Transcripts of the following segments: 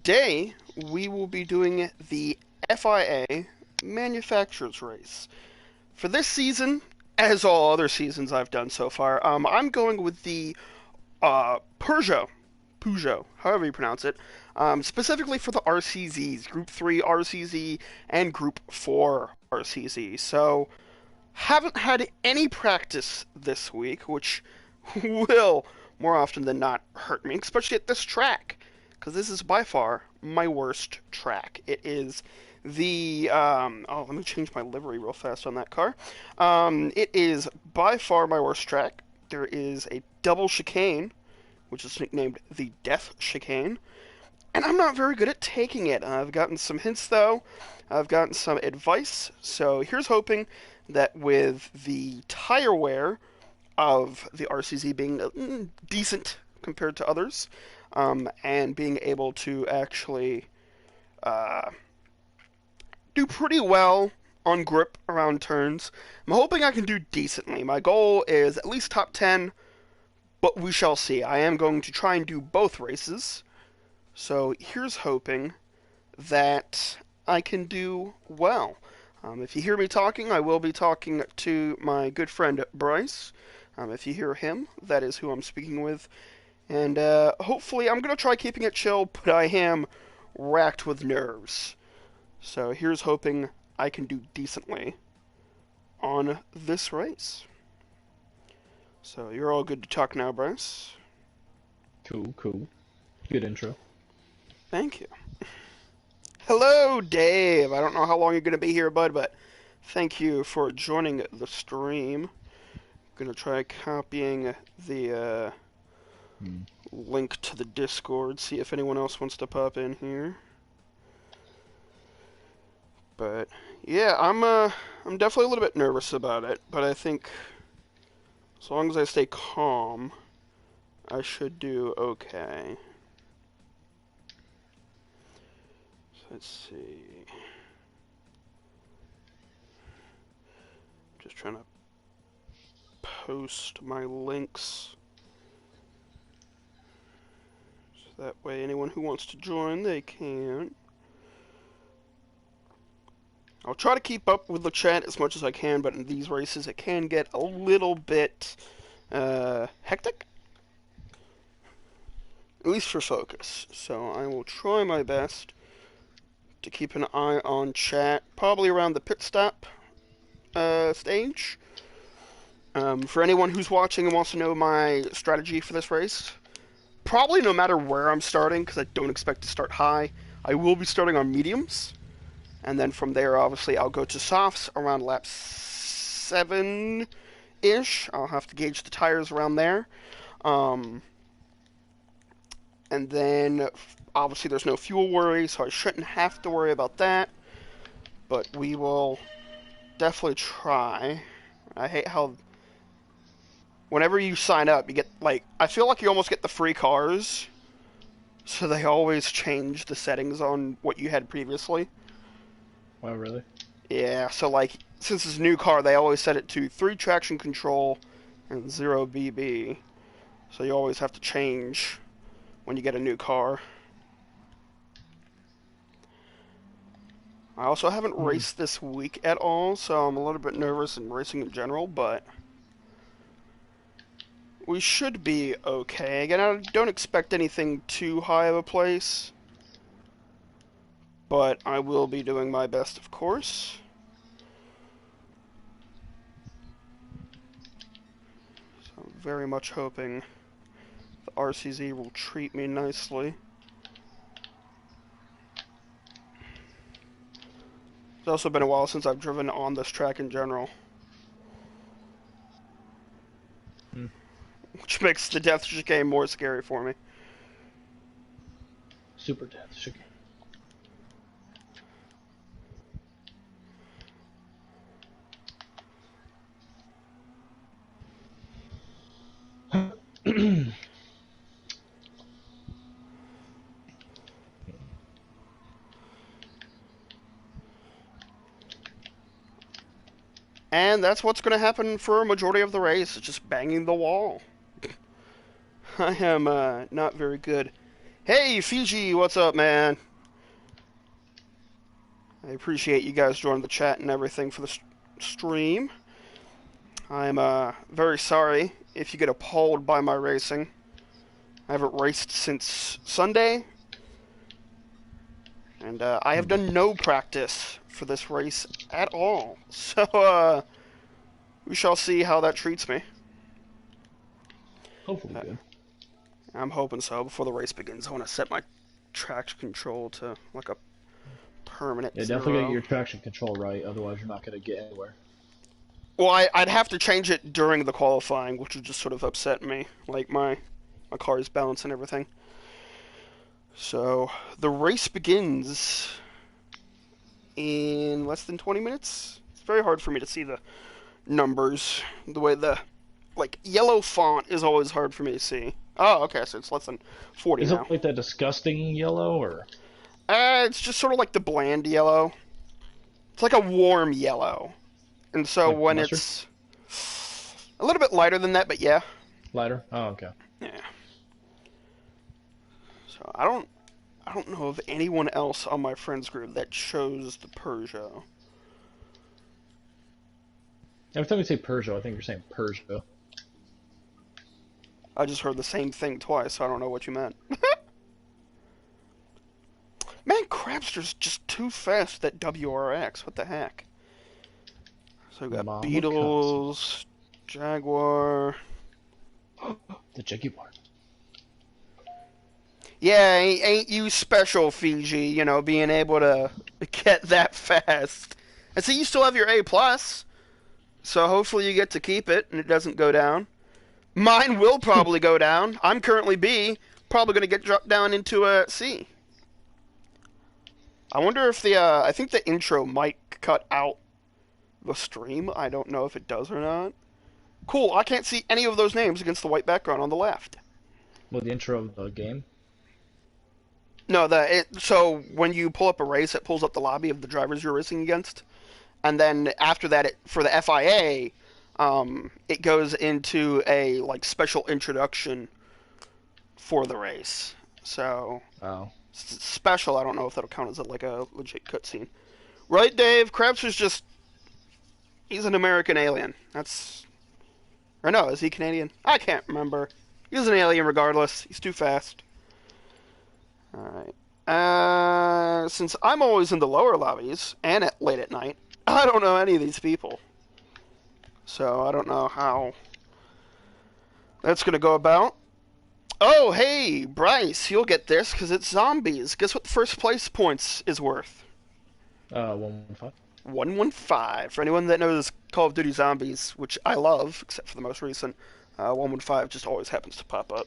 Today, we will be doing the FIA Manufacturers Race. For this season, as all other seasons I've done so far, I'm going with the Peugeot, however you pronounce it, specifically for the RCZs, Group 3 RCZ and Group 4 RCZ. So, haven't had any practice this week, which will, more often than not, hurt me, especially at this track, because this is by far my worst track. It is oh, let me change my livery real fast on that car. It is by far my worst track. There is a double chicane, which is nicknamed the Death Chicane, and I'm not very good at taking it. I've gotten some hints, though. I've gotten some advice, so here's hoping that with the tire wear of the RCZ being decent compared to others, and being able to actually uh, do pretty well on grip around turns. I'm hoping I can do decently. My goal is at least top 10, but we shall see. I am going to try and do both races, so here's hoping that I can do well. If you hear me talking, I will be talking to my good friend Bryce. If you hear him, that is who I'm speaking with. And hopefully, I'm going to try keeping it chill, but I am racked with nerves. So here's hoping I can do decently on this race. So you're all good to talk now, Bryce? Cool, cool. Good intro. Thank you. Hello, Dave. I don't know how long you're going to be here, bud, but thank you for joining the stream. I'm going to try copying the Hmm. link to the Discord, see if anyone else wants to pop in here. But yeah, I'm definitely a little bit nervous about it, but I think as long as I stay calm, I should do okay. So let's see. Just trying to post my links. So that way anyone who wants to join, they can. I'll try to keep up with the chat as much as I can, but in these races it can get a little bit hectic. At least for focus. So I will try my best to keep an eye on chat, probably around the pit stop stage. For anyone who's watching and wants to know my strategy for this race, probably no matter where I'm starting, because I don't expect to start high, I will be starting on mediums. And then from there, obviously, I'll go to softs around lap 7-ish. I'll have to gauge the tires around there. And then, obviously, there's no fuel worry, so I shouldn't have to worry about that. But we will definitely try. I hate how whenever you sign up, you get, like, I feel like you almost get the free cars. So they always change the settings on what you had previously. Wow, really? Yeah, so like, since it's a new car, they always set it to 3 traction control and 0 BB. So you always have to change when you get a new car. I also haven't Hmm. raced this week at all, so I'm a little bit nervous in racing in general, but we should be okay. Again, I don't expect anything too high of a place, but I will be doing my best, of course. So I'm very much hoping the RCZ will treat me nicely. It's also been a while since I've driven on this track in general, Hmm. which makes the death chicane more scary for me. Super death chicane. And that's what's going to happen for a majority of the race. It's just banging the wall. I am not very good Hey, Fiji, what's up, man? I appreciate you guys joining the chat and everything for the stream. I'm very sorry if you get appalled by my racing. I haven't raced since Sunday, and I have Hmm. done no practice for this race at all. So, we shall see how that treats me. Hopefully Uh, good. I'm hoping so. Before the race begins, I want to set my traction control to like a permanent Yeah, definitely get 0. your traction control right, otherwise you're not gonna get anywhere. Well, I'd have to change it during the qualifying, which would just sort of upset me. Like my car's balance and everything. So the race begins in less than 20 minutes. It's very hard for me to see the numbers. The way the like yellow font is always hard for me to see. Oh, okay, so it's less than 40 Is now. it like that disgusting yellow, or It's just sort of like the bland yellow. It's like a warm yellow. And so like when mustard? it's a little bit lighter than that, but yeah. Lighter? Oh, okay. Yeah. So I don't know of anyone else on my friends group that chose the Peugeot. Every time you say Peugeot, I think you're saying Persia. I just heard the same thing twice, so I don't know what you meant. Man, Crabster's just too fast, that WRX. What the heck? So we got Mama Casa. Beetles, Jaguar. The Jaguar. Yeah, ain't you special, Fiji, being able to get that fast. And see, you still have your A+, plus, so hopefully you get to keep it and it doesn't go down. Mine will probably go down. I'm currently B, probably going to get dropped down into a C. I wonder if I think the intro might cut out the stream. I don't know if it does or not. Cool, I can't see any of those names against the white background on the left. Well, the intro of the game. No, so when you pull up a race, it pulls up the lobby of the drivers you're racing against, and then after that, for the FIA, it goes into a like special introduction for the race. So Oh. special. I don't know if that'll count as like a legit cutscene, right, Dave? Krabs just he's an American alien. That's or no, is he Canadian? I can't remember. He's an alien regardless. He's too fast. Alright. Since I'm always in the lower lobbies, and late at night, I don't know any of these people. So I don't know how that's going to go about. Oh, hey, Bryce, you'll get this because it's zombies. Guess what the first place points is worth? 115. 115. For anyone that knows Call of Duty Zombies, which I love, except for the most recent, 115 just always happens to pop up.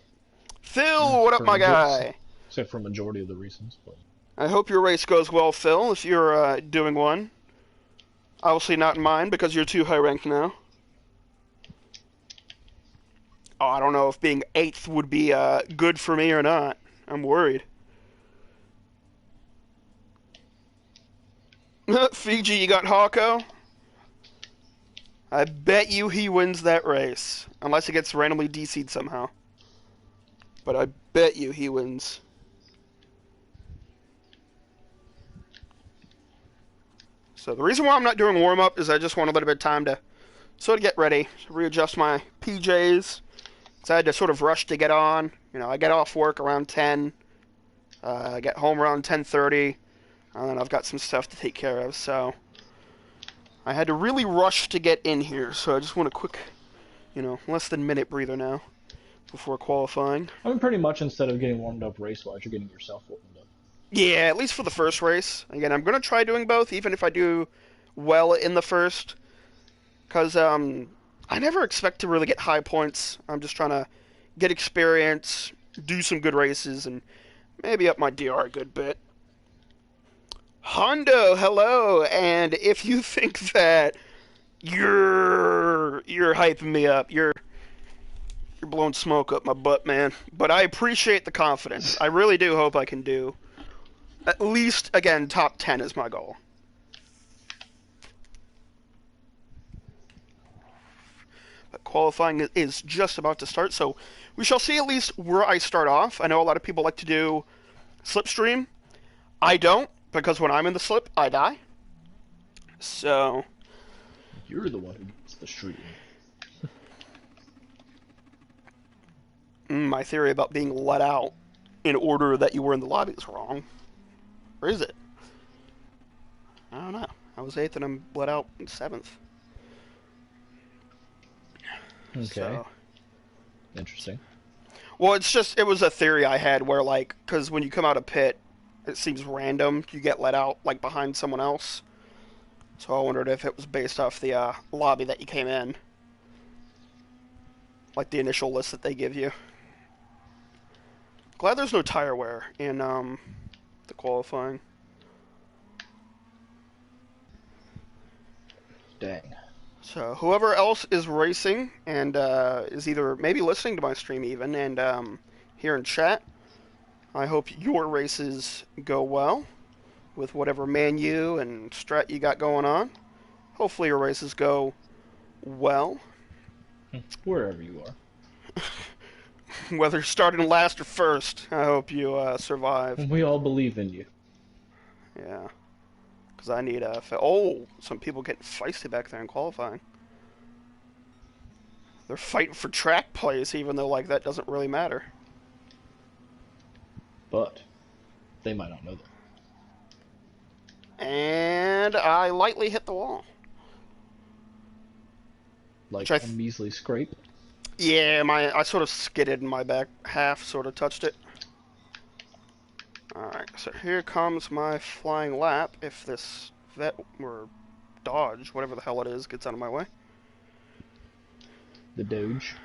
Phil, what up, For my guy? except for a majority of the reasons, but I hope your race goes well, Phil, if you're doing one. Obviously not in mine, because you're too high ranked now. Oh, I don't know if being 8th would be good for me or not. I'm worried. Fiji, you got Hawko? I bet you he wins that race. Unless he gets randomly DC'd somehow. But I bet you he wins. So the reason why I'm not doing warm-up is I just want a little bit of time to sort of get ready, readjust my PJs. So I had to sort of rush to get on. I get off work around 10. I get home around 10:30. And then I've got some stuff to take care of, so I had to really rush to get in here. So I just want a quick, less than minute breather now before qualifying. I mean, pretty much instead of getting warmed up race-wise, you're getting yourself warmed up. Yeah, at least for the first race. Again, I'm going to try doing both, even if I do well in the first. Because I never expect to really get high points. I'm just trying to get experience, do some good races, and maybe up my DR a good bit. Hondo, hello, and if you think that you're hyping me up, you're blowing smoke up my butt, man. But I appreciate the confidence. I really do hope I can do at least, again, top 10 is my goal. But qualifying is just about to start, so we shall see at least where I start off. I know a lot of people like to do slipstream. I don't, because when I'm in the slip, I die. So, You're the one who gets the stream. my theory about being let out in order that you were in the lobby is wrong. Or is it? I don't know. I was 8th and I'm let out in 7th. Okay. So, Interesting. well, it was a theory I had where, like, because when you come out of pit, it seems random. You get let out, like, behind someone else. So I wondered if it was based off the lobby that you came in. Like the initial list that they give you. Glad there's no tire wear in the qualifying. Dang. So whoever else is racing and is either maybe listening to my stream even and here in chat, I hope your races go well with whatever menu and strat you got going on. Hopefully your races go well. Wherever you are. Whether starting last or first, I hope you survive. We all believe in you. Yeah. Because I need a... Oh, some people getting feisty back there in qualifying. They're fighting for track place, even though, like, that doesn't really matter. But they might not know that. And I lightly hit the wall. Like a measly scrape. Yeah, I sort of skidded in my back half, sort of touched it. Alright, so here comes my flying lap, if this vet or dodge, whatever the hell it is, gets out of my way. The Doge.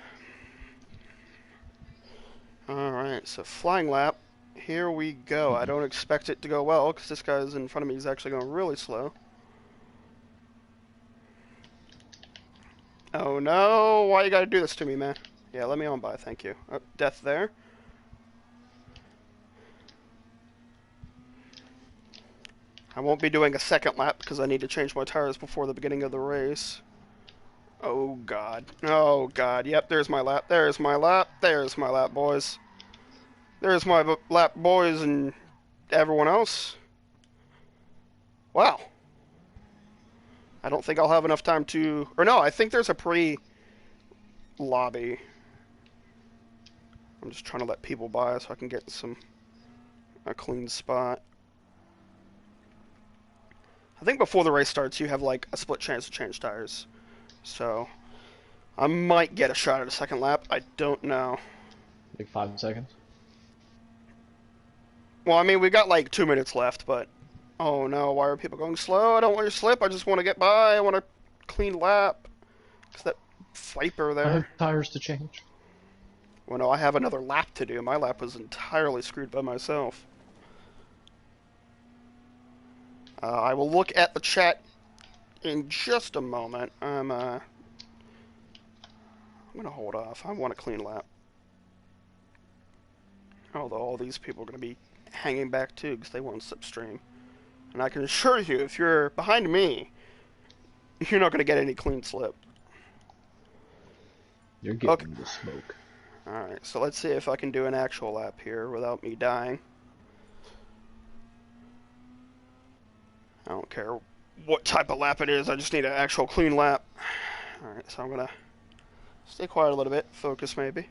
Alright, so flying lap. Here we go. I don't expect it to go well, because this guy's in front of me is actually going really slow. Oh no, why you gotta do this to me, man? Yeah, let me on by, thank you. Oh, death there. I won't be doing a second lap because I need to change my tires before the beginning of the race. Oh god. Oh god. Yep, there's my lap. There's my lap. There's my lap, boys. There's my lap, boys, and everyone else. Wow. I don't think I'll have enough time to... Or no, I think there's a pre-lobby. I'm just trying to let people by so I can get a clean spot. I think before the race starts, you have like a split chance to change tires. So, I might get a shot at a second lap. I don't know. Like 5 seconds? Well, I mean, we got like 2 minutes left, but... Oh no, why are people going slow? I don't want to slip. I just want to get by. I want a clean lap. It's that Viper there. I have tires to change. Well, no, I have another lap to do. My lap was entirely screwed by myself. I will look at the chat in just a moment. I'm going to hold off. I want a clean lap. Although all these people are going to be hanging back too because they won't slipstream. And I can assure you, if you're behind me, you're not going to get any clean slip. You're getting the smoke. Alright, so let's see if I can do an actual lap here without me dying. I don't care what type of lap it is, I just need an actual clean lap. Alright, so I'm going to stay quiet a little bit, focus maybe.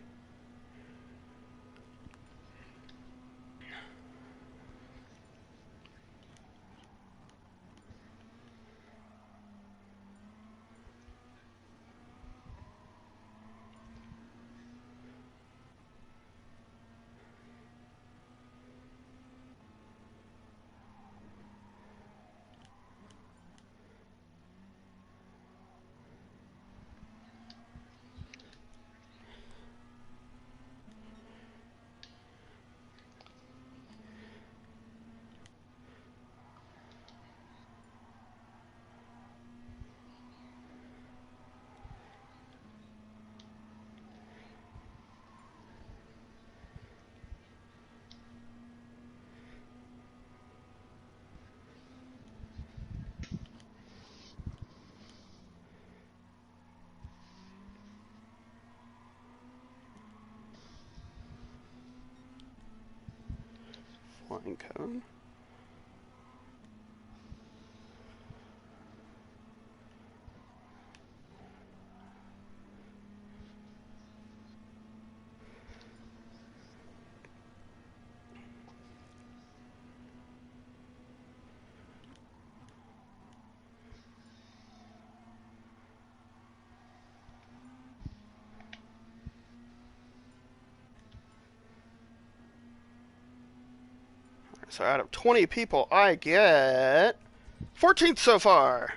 Line code. So out of 20 people, I get 14th so far.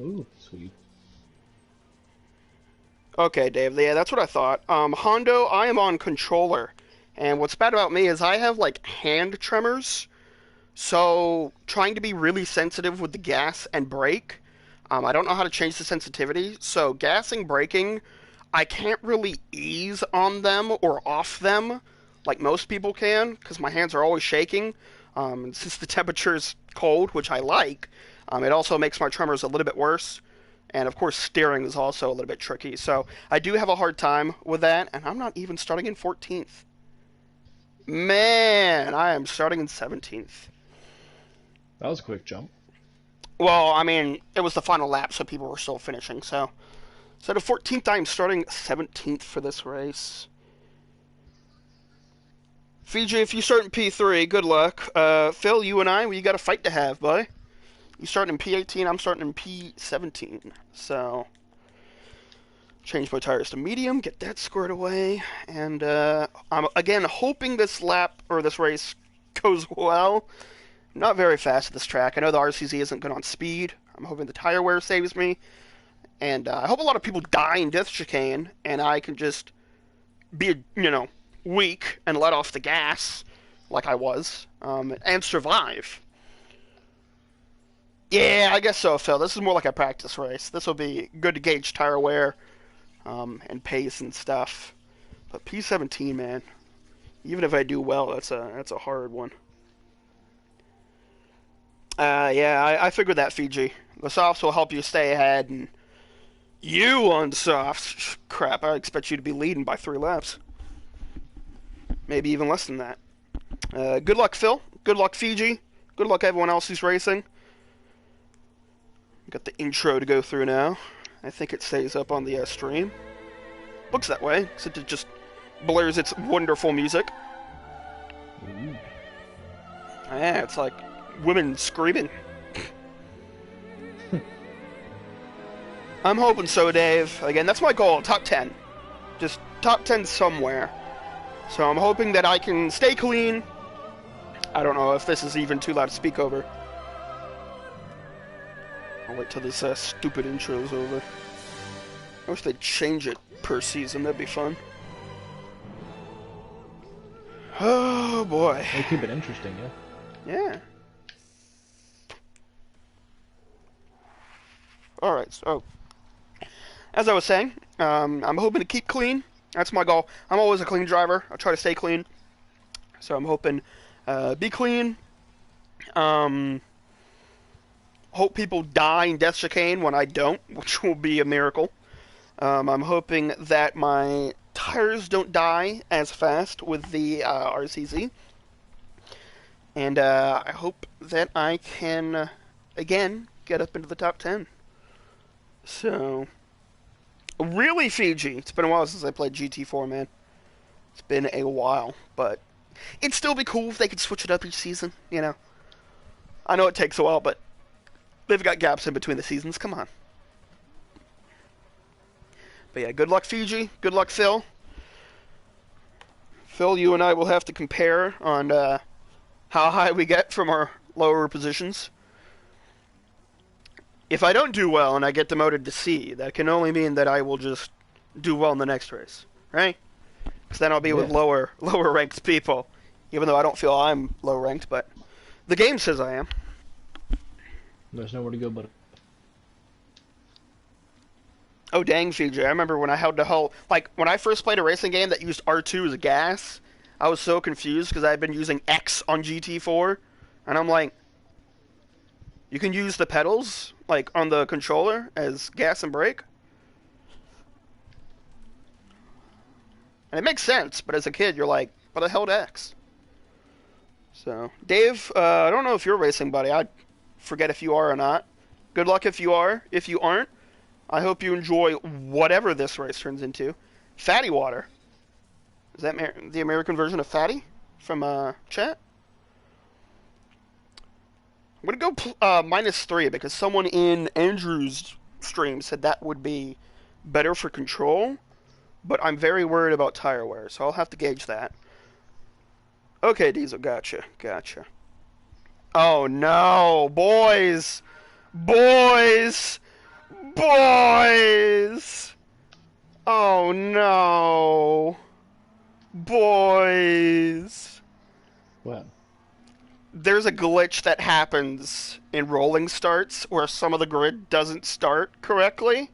Ooh, sweet. Okay, Dave. Yeah, that's what I thought. Hondo, I am on controller, and what's bad about me is I have like hand tremors. So trying to be really sensitive with the gas and brake, I don't know how to change the sensitivity. So gassing, braking, I can't really ease on them or off them like most people can because my hands are always shaking. And since the temperature is cold, which I like, it also makes my tremors a little bit worse. And of course, steering is also a little bit tricky. So I do have a hard time with that, and I'm not even starting in 14th. Man, I am starting in 17th. That was a quick jump. Well, I mean, it was the final lap, so people were still finishing. So instead of 14th, I'm starting 17th for this race. Fiji, if you start in P3, good luck. Phil, you and I, we got a fight to have, boy. You starting in P18, I'm starting in P17. So change my tires to medium, get that squared away, and I'm again hoping this lap or this race goes well. Not very fast at this track. I know the RCZ isn't good on speed. I'm hoping the tire wear saves me, and I hope a lot of people die in death chicane, and I can just be, weak and let off the gas like I was, and survive. Yeah, I guess so, Phil. This is more like a practice race. This will be good to gauge tire wear, and pace and stuff. But P17, man, even if I do well, that's a hard one. Yeah, I figured that, Fiji. The softs will help you stay ahead, and you on softs, crap, I expect you to be leading by 3 laps. Maybe even less than that. Good luck, Phil. Good luck, Fiji. Good luck, everyone else who's racing. Got the intro to go through now. I think it stays up on the stream. Looks that way, except it just blurs its wonderful music. Ooh. Yeah, it's like women screaming. I'm hoping so, Dave. Again, that's my goal, top 10. Just top 10 somewhere. So I'm hoping that I can stay clean. I don't know if this is even too loud to speak over. I'll wait till this stupid intro is over. I wish they'd change it per season, that'd be fun. Oh boy. They keep it interesting, yeah. Yeah. Alright, so as I was saying, I'm hoping to keep clean. That's my goal. I'm always a clean driver. I try to stay clean. So I'm hoping be clean. Hope people die in death chicane when I don't, which will be a miracle. I'm hoping that my tires don't die as fast with the RCZ. And I hope that I can, again, get up into the top 10. So, really, Fiji. It's been a while since I played GT4, man. It's been a while, but it'd still be cool if they could switch it up each season, you know. I know it takes a while, but they've got gaps in between the seasons. Come on. But yeah, good luck, Fiji. Good luck, Phil. Phil, you and I will have to compare on how high we get from our lower positions. If I don't do well and I get demoted to C, that can only mean that I will just do well in the next race, right? Because then I'll be with lower ranked people, even though I don't feel I'm low ranked, but the game says I am. There's nowhere to go but. Oh dang, Fiji! I remember when I had to hold, like when I first played a racing game that used R2 as a gas. I was so confused because I had been using X on GT4, and I'm like, you can use the pedals like on the controller as gas and brake, and it makes sense. But as a kid, you're like, what the hell, X? So, Dave, I don't know if you're racing, buddy. I forget if you are or not. Good luck if you are. If you aren't, I hope you enjoy whatever this race turns into. Fatty Water. Is that the American version of Fatty from chat? I'm going to go -3 because someone in Andrew's stream said that would be better for control, but I'm very worried about tire wear, so I'll have to gauge that. Okay, Diesel, gotcha, gotcha. Oh no, boys! Boys! Boys! Oh no! Boys! What? There's a glitch that happens in rolling starts where some of the grid doesn't start correctly.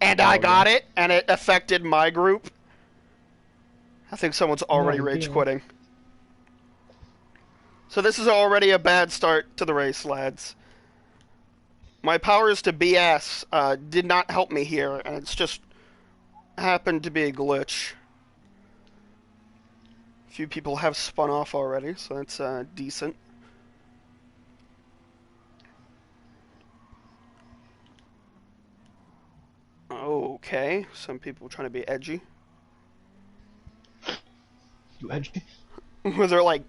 And I Oh, got really? it, and it affected my group. I think someone's No already big rage deal. quitting. So this is already a bad start to the race, lads. My powers to BS did not help me here, and it's just happened to be a glitch. A few people have spun off already, so that's decent. Okay, some people trying to be edgy. You edgy? They're like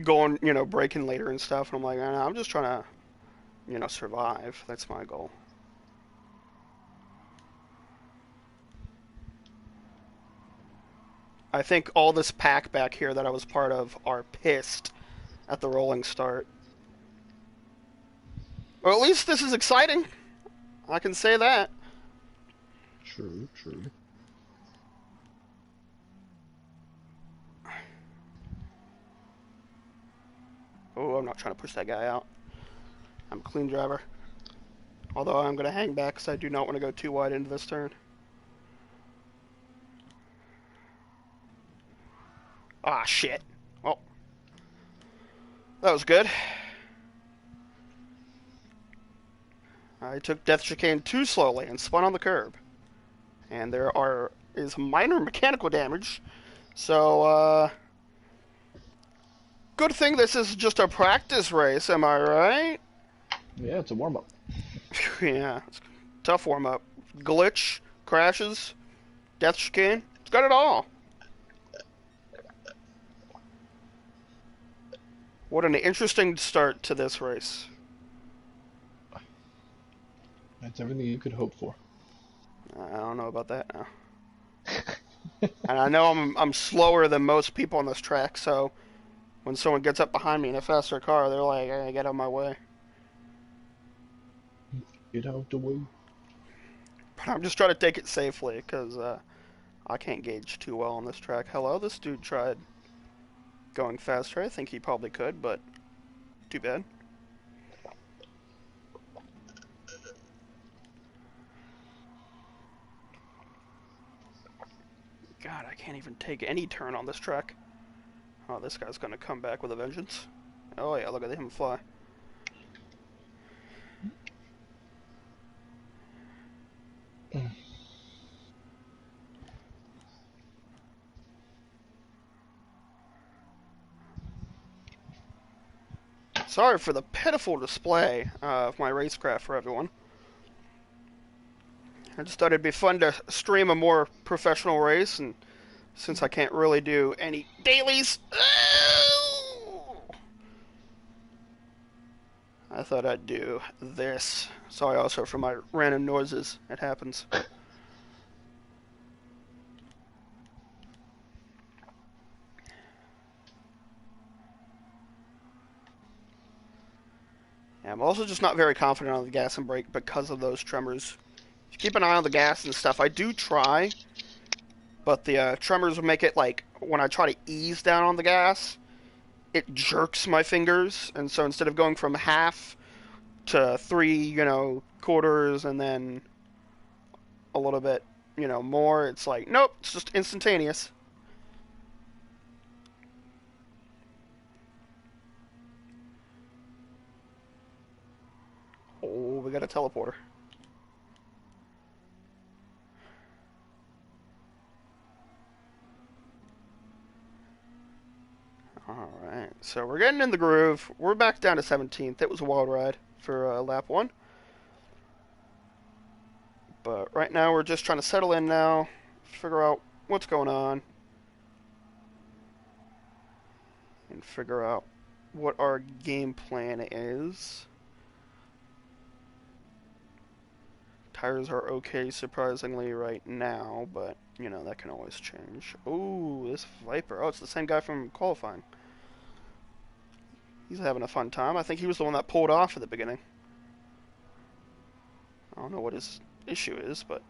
going, breaking later and stuff, and I'm like, nah, I'm just trying to, survive. That's my goal. I think all this pack back here that I was part of are pissed at the rolling start. Or at least this is exciting. I can say that. True, true. Oh, I'm not trying to push that guy out. I'm a clean driver. Although I'm going to hang back because I do not want to go too wide into this turn. Ah, shit. Well, that was good. I took Death Chicane too slowly and spun on the curb. And there is minor mechanical damage. So, good thing this is just a practice race, am I right? Yeah, it's a warm up. Yeah, it's a tough warm up. Glitch, crashes, Death Chicane. It's got it all. What an interesting start to this race. That's everything you could hope for. I don't know about that now. And I know I'm slower than most people on this track, so when someone gets up behind me in a faster car, they're like, hey, get out of my way. Get out the way. But I'm just trying to take it safely, because I can't gauge too well on this track. Hello, this dude tried going faster. I think he probably could, but too bad. God, I can't even take any turn on this track. Oh, this guy's gonna come back with a vengeance. Oh yeah, look at him fly. Sorry for the pitiful display of my racecraft for everyone. I just thought it'd be fun to stream a more professional race, and since I can't really do any dailies, I thought I'd do this. Sorry also for my random noises. It happens. Yeah, I'm also just not very confident on the gas and brake because of those tremors. If you keep an eye on the gas and stuff, I do try, but the tremors will make it like when I try to ease down on the gas, it jerks my fingers, and so instead of going from half to three, quarters, and then a little bit, more, it's like, nope, it's just instantaneous. Oh, we got a teleporter. Alright. so we're getting in the groove. We're back down to 17th. It was a wild ride for lap 1. But right now we're just trying to settle in now, figure out what's going on, and figure out what our game plan is. Tires are okay, surprisingly, right now, but, you know, that can always change. Ooh, this Viper. Oh, it's the same guy from qualifying. He's having a fun time. I think he was the one that pulled off at the beginning. I don't know what his issue is, but...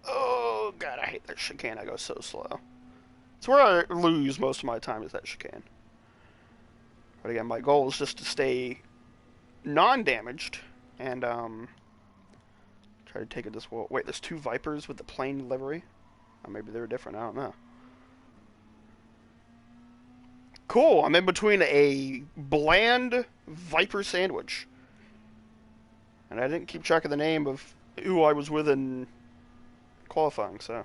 Oh, God, I hate that chicane. I go so slow. It's where I lose most of my time, is that chicane. But again, my goal is just to stay non-damaged and try to take it this way. Wait, there's 2 Vipers with the plain livery? Or maybe they're different, I don't know. Cool, I'm in between a bland Viper sandwich. And I didn't keep track of the name of who I was with in qualifying, so...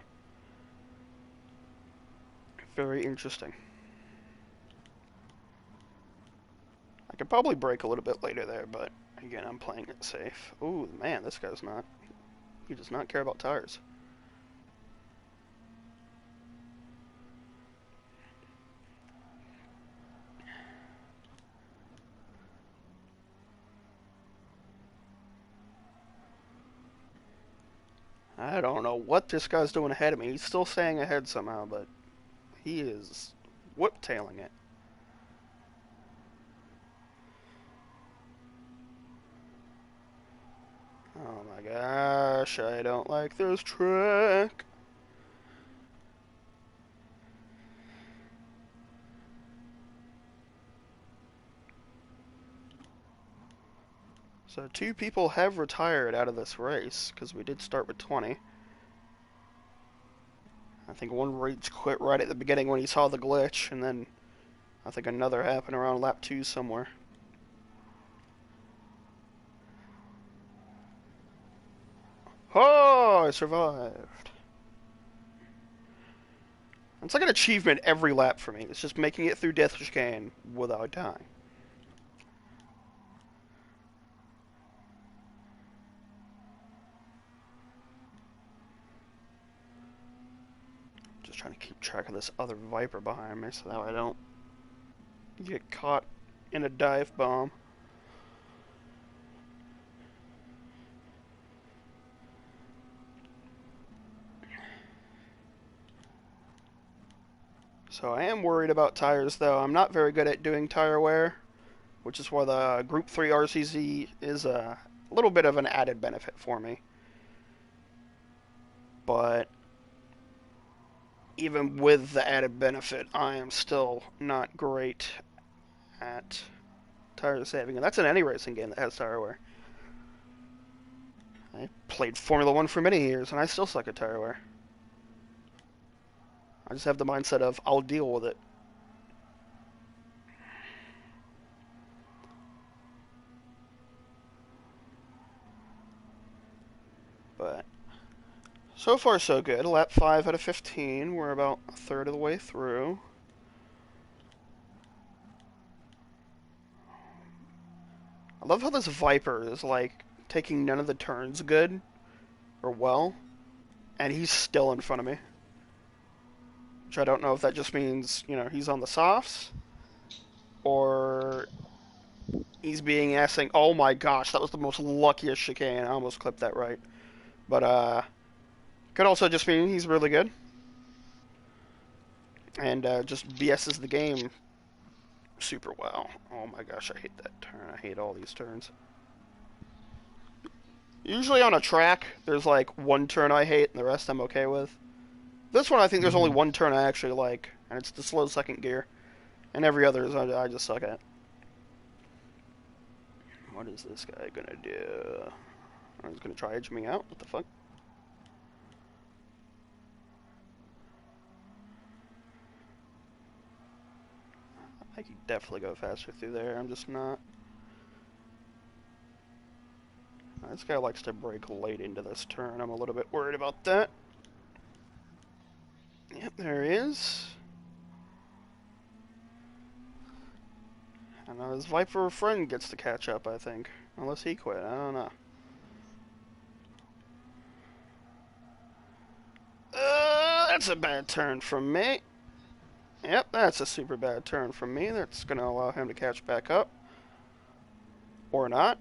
Very interesting. I could probably brake a little bit later there, but again, I'm playing it safe. Ooh, man, this guy's not... He does not care about tires. I don't know what this guy's doing ahead of me. He's still staying ahead somehow, but he is whip-tailing it. Oh my gosh, I don't like this track. So 2 people have retired out of this race, because we did start with 20. I think one rage quit right at the beginning when he saw the glitch, and then I think another happened around lap 2 somewhere. Oh, I survived. It's like an achievement every lap for me. It's just making it through Death Chicane without dying. Just trying to keep track of this other Viper behind me so that I don't get caught in a dive bomb. So I am worried about tires, though. I'm not very good at doing tire wear, which is why the Group 3 RCZ is a little bit of an added benefit for me. But even with the added benefit, I am still not great at tire saving. And that's in any racing game that has tire wear. I played Formula 1 for many years, and I still suck at tire wear. I just have the mindset of, I'll deal with it. But so far so good. Lap 5 out of 15. We're about a third of the way through. I love how this Viper is like taking none of the turns good or well, and he's still in front of me. Which I don't know if that just means, you know, he's on the softs, or he's being assing. Oh my gosh, that was the most luckiest chicane. I almost clipped that right. But, could also just mean he's really good. And, just BS's the game super well. Oh my gosh, I hate that turn. I hate all these turns. Usually on a track, there's like one turn I hate and the rest I'm okay with. This one, I think there's only one turn I actually like, and it's the slow second gear. And every other is I just suck at. What is this guy gonna do? Oh, he's gonna try edge me out? What the fuck? I could definitely go faster through there, I'm just not. This guy likes to brake late into this turn. I'm a little bit worried about that. Yep, there he is. I know his Viper friend gets to catch up, I think. Unless he quit, I don't know. That's a bad turn from me. Yep, that's a super bad turn from me. That's going to allow him to catch back up. Or not.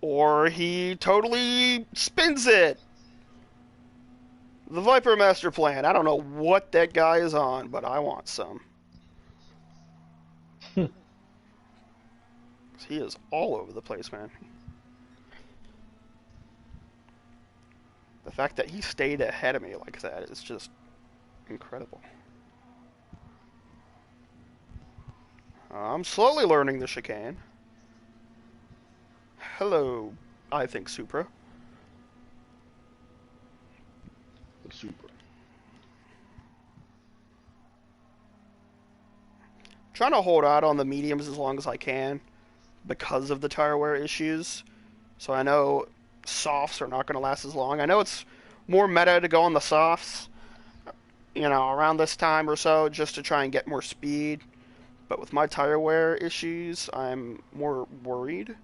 Or he totally spins it. The Viper Master Plan. I don't know what that guy is on, but I want some. He is all over the place, man. The fact that he stayed ahead of me like that is just incredible. I'm slowly learning the chicane. Hello, I think Supra. Super. Trying to hold out on the mediums as long as I can because of the tire wear issues. So I know softs are not going to last as long. I know it's more meta to go on the softs, around this time or so just to try and get more speed. But with my tire wear issues, I'm more worried.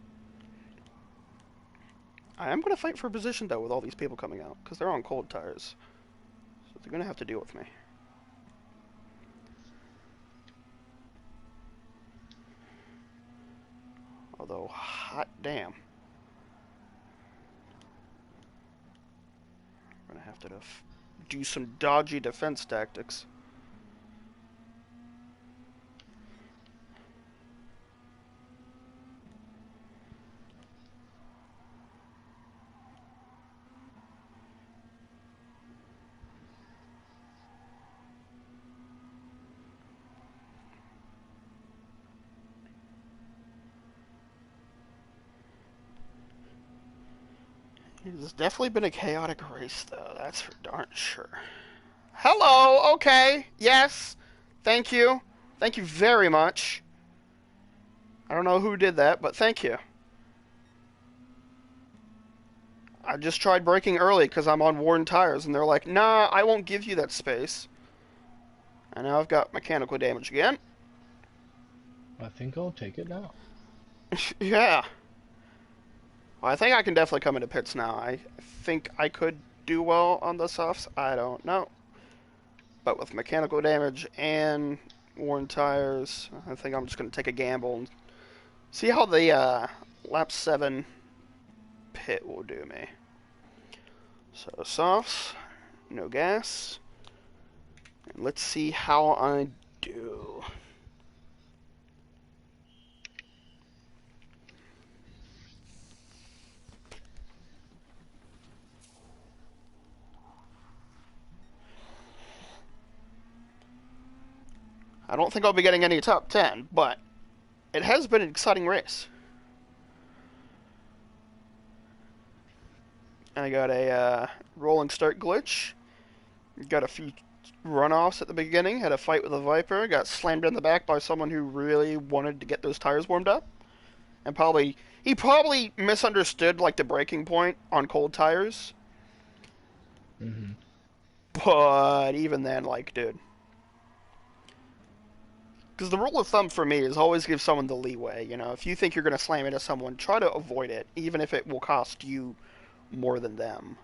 I am going to fight for position, though, with all these people coming out, because they're on cold tires. So they're going to have to deal with me. Although, hot damn. I'm going to have to do some dodgy defense tactics. It's definitely been a chaotic race, though. That's for darn sure. Hello, okay, yes. Thank you. Thank you very much. I don't know who did that, but thank you. I just tried braking early because I'm on worn tires, and they're like, nah, I won't give you that space. And now I've got mechanical damage again. I think I'll take it now. Yeah. Well, I think I can definitely come into pits now. I think I could do well on the softs. I don't know. But with mechanical damage and worn tires, I think I'm just going to take a gamble and see how the lap 7 pit will do me. So softs, no gas. And let's see how I do. I don't think I'll be getting any top 10, but it has been an exciting race. I got a rolling start glitch. Got a few runoffs at the beginning. Had a fight with a Viper. Got slammed in the back by someone who really wanted to get those tires warmed up. And he probably misunderstood like the braking point on cold tires. Mm-hmm. But even then, like, dude. Because the rule of thumb for me is always give someone the leeway. If you think you're going to slam into someone, try to avoid it, even if it will cost you more than them.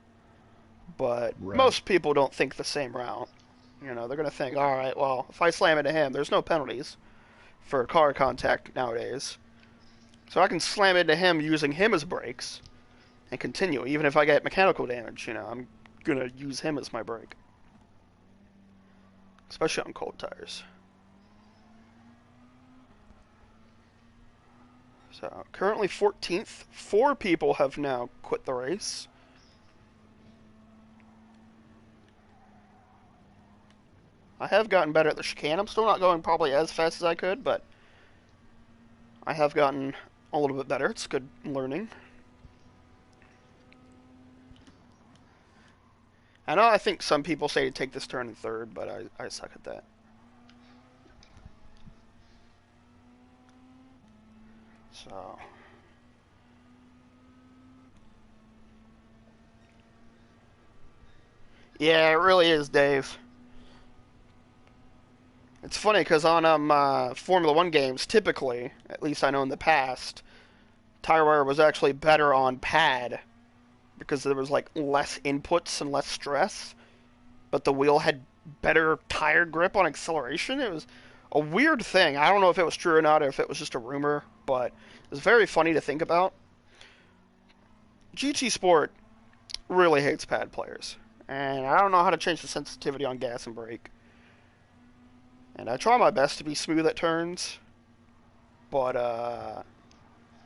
But Right. most people don't think the same route. They're going to think, all right, well, if I slam into him, there's no penalties for car contact nowadays. So I can slam into him using him as brakes and continue. Even if I get mechanical damage, I'm going to use him as my brake. Especially on cold tires. So, currently 14th. 4 people have now quit the race. I have gotten better at the chicane. I'm still not going probably as fast as I could, but I have gotten a little bit better. It's good learning. I think some people say to take this turn in third, but I suck at that. So... yeah, it really is, Dave. It's funny because on Formula One games, typically, at least I know in the past, tire wear was actually better on pad because there was like less inputs and less stress, but the wheel had better tire grip on acceleration. It was a weird thing. I don't know if it was true or not, or if it was just a rumor, but it was very funny to think about. GT Sport really hates pad players, and I don't know how to change the sensitivity on gas and brake. And I try my best to be smooth at turns, but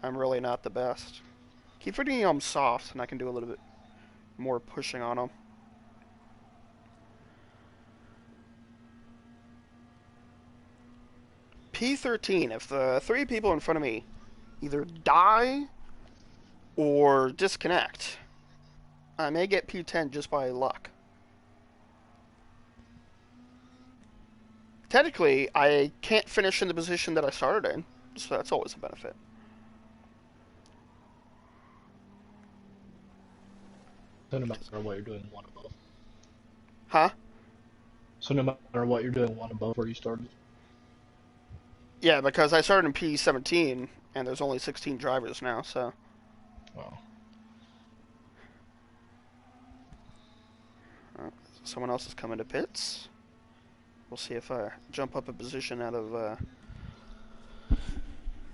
I'm really not the best. Keep forgetting I'm soft, and I can do a little bit more pushing on them. P13, if the three people in front of me either die or disconnect, I may get P10 just by luck. Technically, I can't finish in the position that I started in, so that's always a benefit. So no matter what you're doing, one above. Huh? So no matter what you're doing, one above where you started. Yeah, because I started in P17, and there's only 16 drivers now, so... Wow. Someone else is coming to pits. We'll see if I jump up a position out of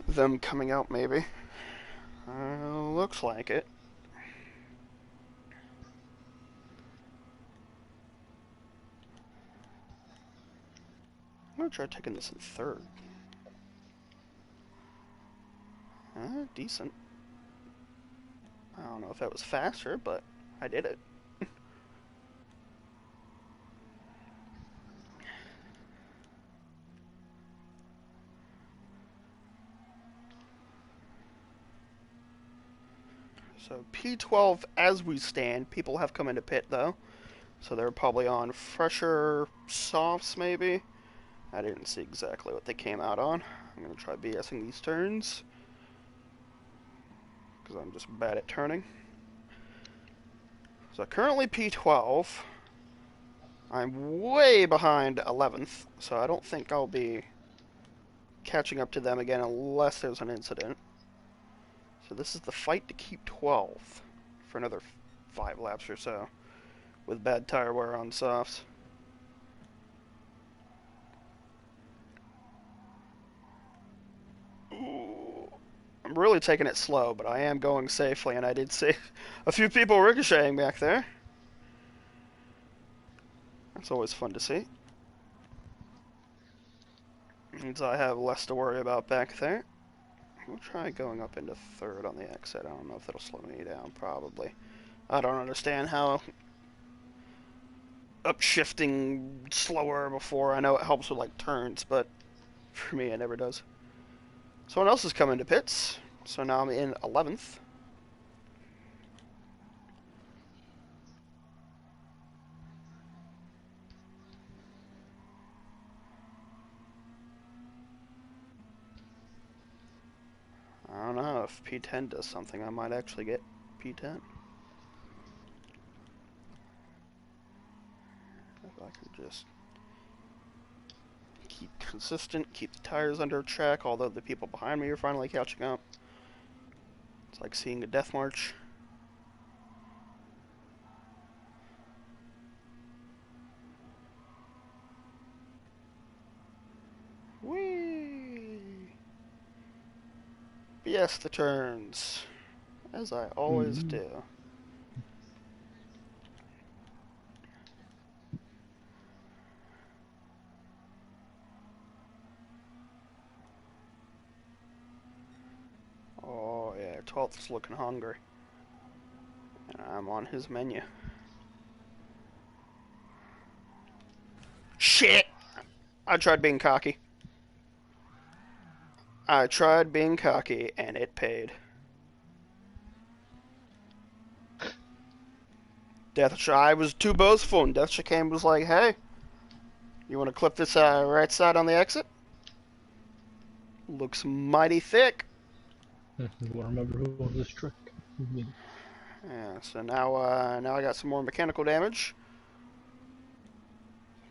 them coming out, maybe. Looks like it. I'm going to try taking this in third. Decent. I don't know if that was faster, but I did it. So P12 as we stand. People have come into pit, though. So they're probably on fresher softs, maybe. I didn't see exactly what they came out on. I'm going to try BSing these turns, because I'm just bad at turning. So currently P12. I'm way behind 11th, so I don't think I'll be catching up to them again unless there's an incident. So this is the fight to keep 12th for another 5 laps or so, with bad tire wear on softs. Ooh. I'm really taking it slow, but I am going safely, and I did see a few people ricocheting back there. That's always fun to see. Means I have less to worry about back there. We'll try going up into third on the exit. I don't know if that'll slow me down, probably. I don't understand how upshifting slower before. I know it helps with like turns, but for me it never does. Someone else is coming to pits, so now I'm in 11th. I don't know if P10 does something. I might actually get P10. If I can just keep consistent, keep the tires under check, although the people behind me are finally catching up. It's like seeing a death march. Whee! BS the turns, as I always do. Oh yeah, 12th is looking hungry. And I'm on his menu. Shit! I tried being cocky. I tried being cocky, and it paid. I was too boastful, and Death Chicane was like, hey, you want to clip this right side on the exit? Looks mighty thick. You want to remember who won this trick? Yeah, so now I got some more mechanical damage.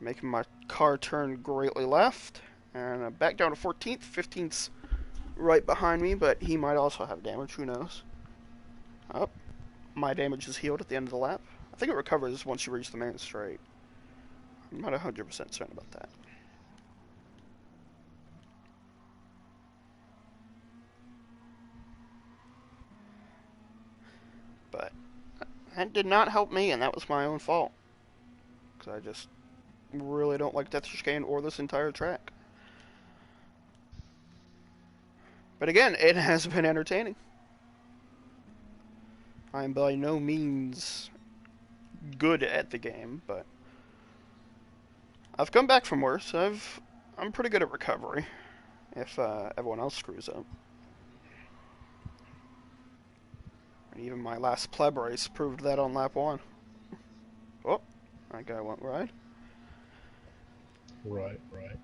Making my car turn greatly left. And back down to 14th. 15th's right behind me, but he might also have damage. Who knows? Oh, my damage is healed at the end of the lap. I think it recovers once you reach the main straight. I'm not 100% certain about that. But that did not help me, and that was my own fault. Because I just really don't like Death Chicane or this entire track. But again, it has been entertaining. I'm by no means good at the game, but I've come back from worse. I'm pretty good at recovery if everyone else screws up. And even my last pleb race proved that on lap 1. Oh, that guy went wide. Right. I'm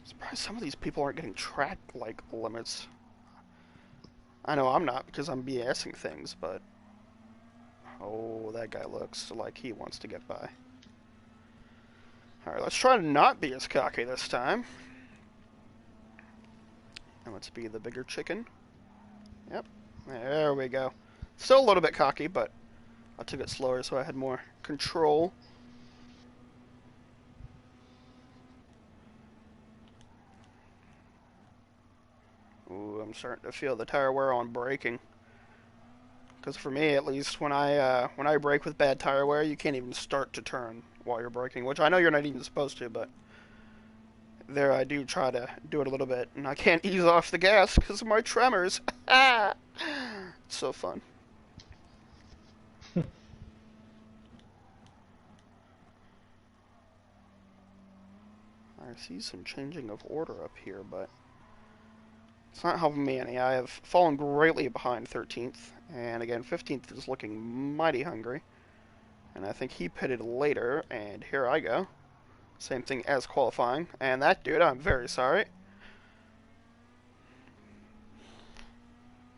surprised some of these people aren't getting track limits. I know I'm not because I'm BSing things, but oh, that guy looks like he wants to get by. Alright, let's try to not be as cocky this time. And let's be the bigger chicken. Yep, there we go. Still a little bit cocky, but I took it slower so I had more control. Ooh, I'm starting to feel the tire wear on braking. Because for me, at least, when I brake with bad tire wear, you can't even start to turn while you're braking, which I know you're not even supposed to, but there I do try to do it a little bit, and I can't ease off the gas because of my tremors. It's so fun. I see some changing of order up here, but it's not helping me any. I have fallen greatly behind 13th, and again, 15th is looking mighty hungry. And I think he pitted later, and here I go. Same thing as qualifying. And that dude, I'm very sorry.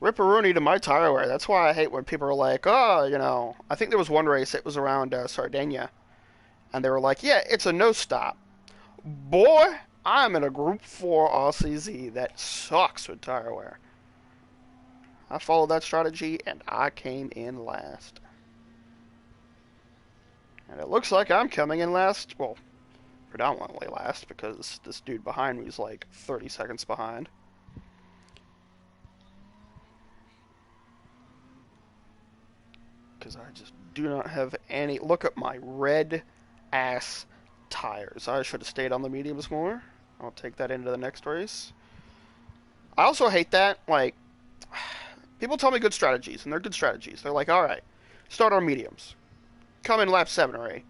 Ripperoonie to my tire wear. That's why I hate when people are like, oh, you know, I think there was one race, it was around Sardinia, and they were like, yeah, it's a no stop. Boy, I'm in a Group 4 RCZ that sucks with tire wear. I followed that strategy, and I came in last. And it looks like I'm coming in last, well, predominantly last, because this dude behind me is like 30 seconds behind. Because I just do not have any. Look at my red ass tires. I should have stayed on the mediums more. I'll take that into the next race. I also hate that, like, people tell me good strategies, and they're good strategies. They're like, alright, start on mediums. Come in lap 7 or 8.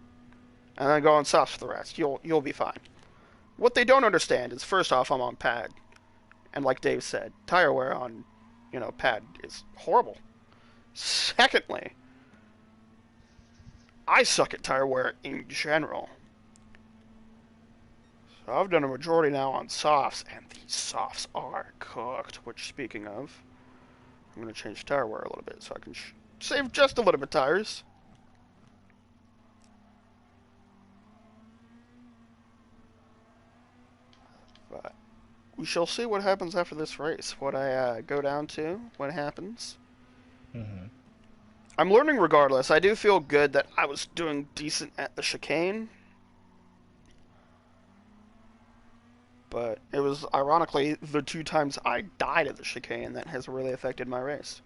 And then go on softs for the rest. You'll be fine. What they don't understand is, first off, I'm on pad. And like Dave said, tire wear on, pad is horrible. Secondly, I suck at tire wear in general. So I've done a majority now on softs, and these softs are cooked. Which, speaking of, I'm going to change tire wear a little bit so I can save just a little bit tires. But we shall see what happens after this race. What I go down to, what happens. Mm-hmm. I'm learning regardless. I do feel good that I was doing decent at the chicane. But it was, ironically, the 2 times I died at the chicane that has really affected my race.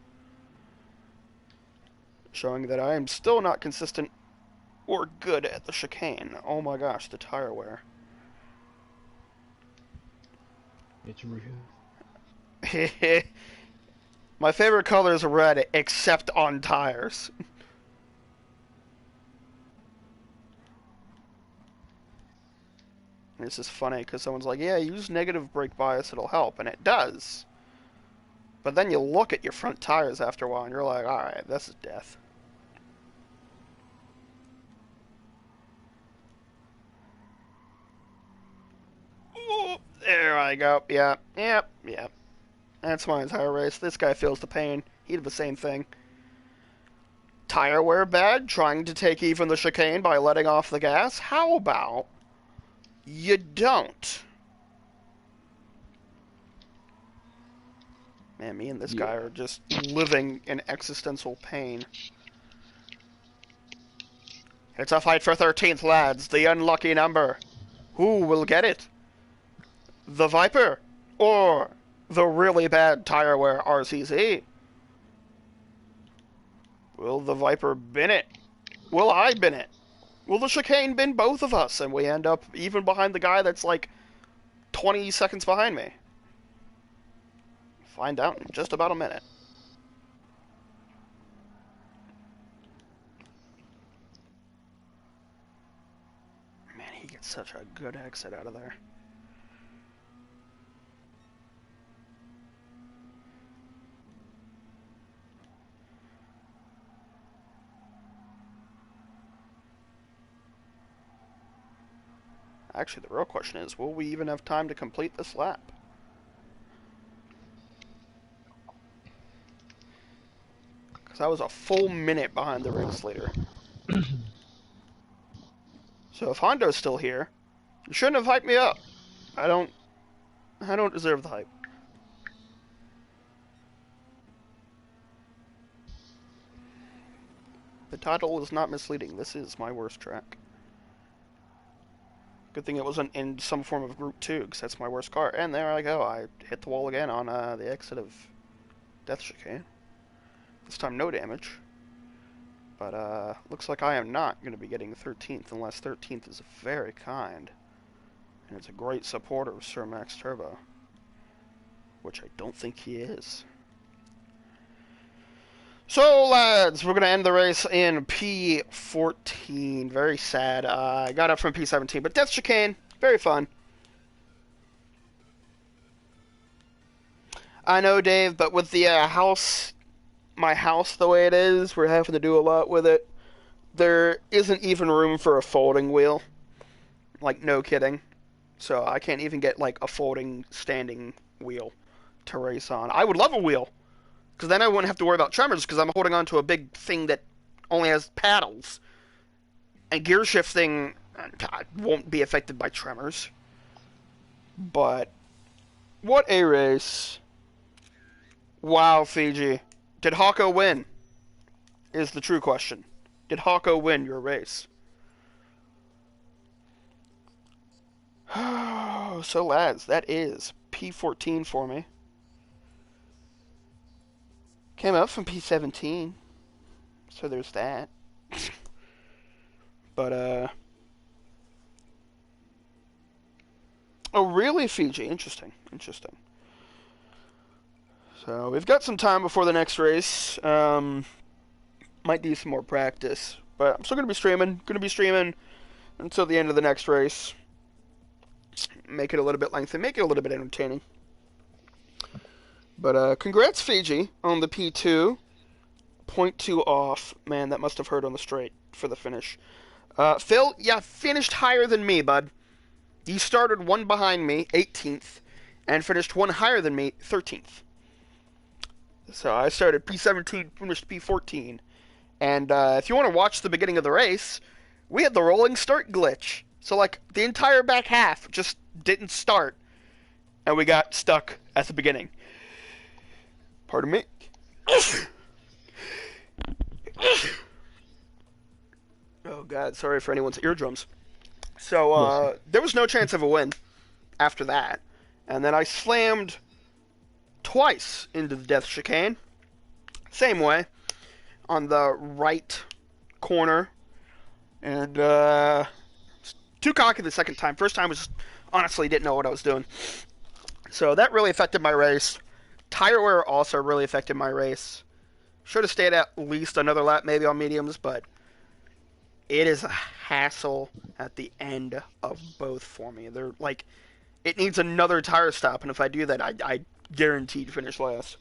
Showing that I am still not consistent or good at the chicane. Oh my gosh, the tire wear. It's real. My favorite color is red, except on tires. This is funny, because someone's like, yeah, use negative brake bias, it'll help, and it does. But then you look at your front tires after a while, and you're like, alright, this is death. Ooh, there I go. Yep. That's my entire race. This guy feels the pain. He did the same thing. Tire wear bad, trying to take even the chicane by letting off the gas. How about You don't. Man, me and this Yeah. guy are just living in existential pain. It's a fight for 13th, lads. The unlucky number. Who will get it? The Viper? Or the really bad tire wear RCZ? Will the Viper bin it? Will I bin it? Will the chicane bin both of us and we end up even behind the guy that's like 20 seconds behind me? Find out in just about a minute. Man, he gets such a good exit out of there. Actually, the real question is, will we even have time to complete this lap? Because I was a full minute behind the race leader. So if Hondo's still here, you shouldn't have hyped me up. I don't deserve the hype. The title is not misleading. This is my worst track. Good thing it wasn't in some form of Group 2, because that's my worst car. And there I go. I hit the wall again on the exit of Death Chicane. This time no damage. But looks like I am not going to be getting 13th, unless 13th is very kind. And it's a great supporter of Sir Max Turbo. Which I don't think he is. So, lads, we're going to end the race in P14. Very sad. I got up from P17, but Death Chicane, very fun. I know, Dave, but with the my house the way it is, we're having to do a lot with it. There isn't even room for a folding wheel. Like, no kidding. So I can't even get, like, a folding standing wheel to race on. I would love a wheel. Because then I wouldn't have to worry about tremors, because I'm holding on to a big thing that only has paddles. And gear shifting won't be affected by tremors. But, what a race. Wow, Fiji. Did Hawko win? Is the true question. Did Hawko win your race? So, lads, that is P14 for me. Came up from P17, so there's that. But, oh, really, Fiji? Interesting. So, we've got some time before the next race. Might do some more practice. But I'm still going to be streaming. Until the end of the next race. Make it a little bit lengthy. Make it a little bit entertaining. But, congrats, Fiji, on the P2. 0.2 off. Man, that must have hurt on the straight for the finish. Phil, yeah, finished higher than me, bud. You started one behind me, 18th, and finished one higher than me, 13th. So I started P17, finished P14. And if you want to watch the beginning of the race, we had the rolling start glitch. So, like, the entire back half just didn't start. And we got stuck at the beginning. Pardon me. Oh, God, sorry for anyone's eardrums. So, there was no chance of a win after that. And then I slammed twice into the Death Chicane. Same way. On the right corner. And, too cocky the second time. First time was just, honestly, didn't know what I was doing. So that really affected my race. Tire wear also really affected my race. Should have stayed at least another lap maybe on mediums, but it is a hassle at the end of both for me. They're like, it needs another tire stop, and if I do that, I guaranteed finish last.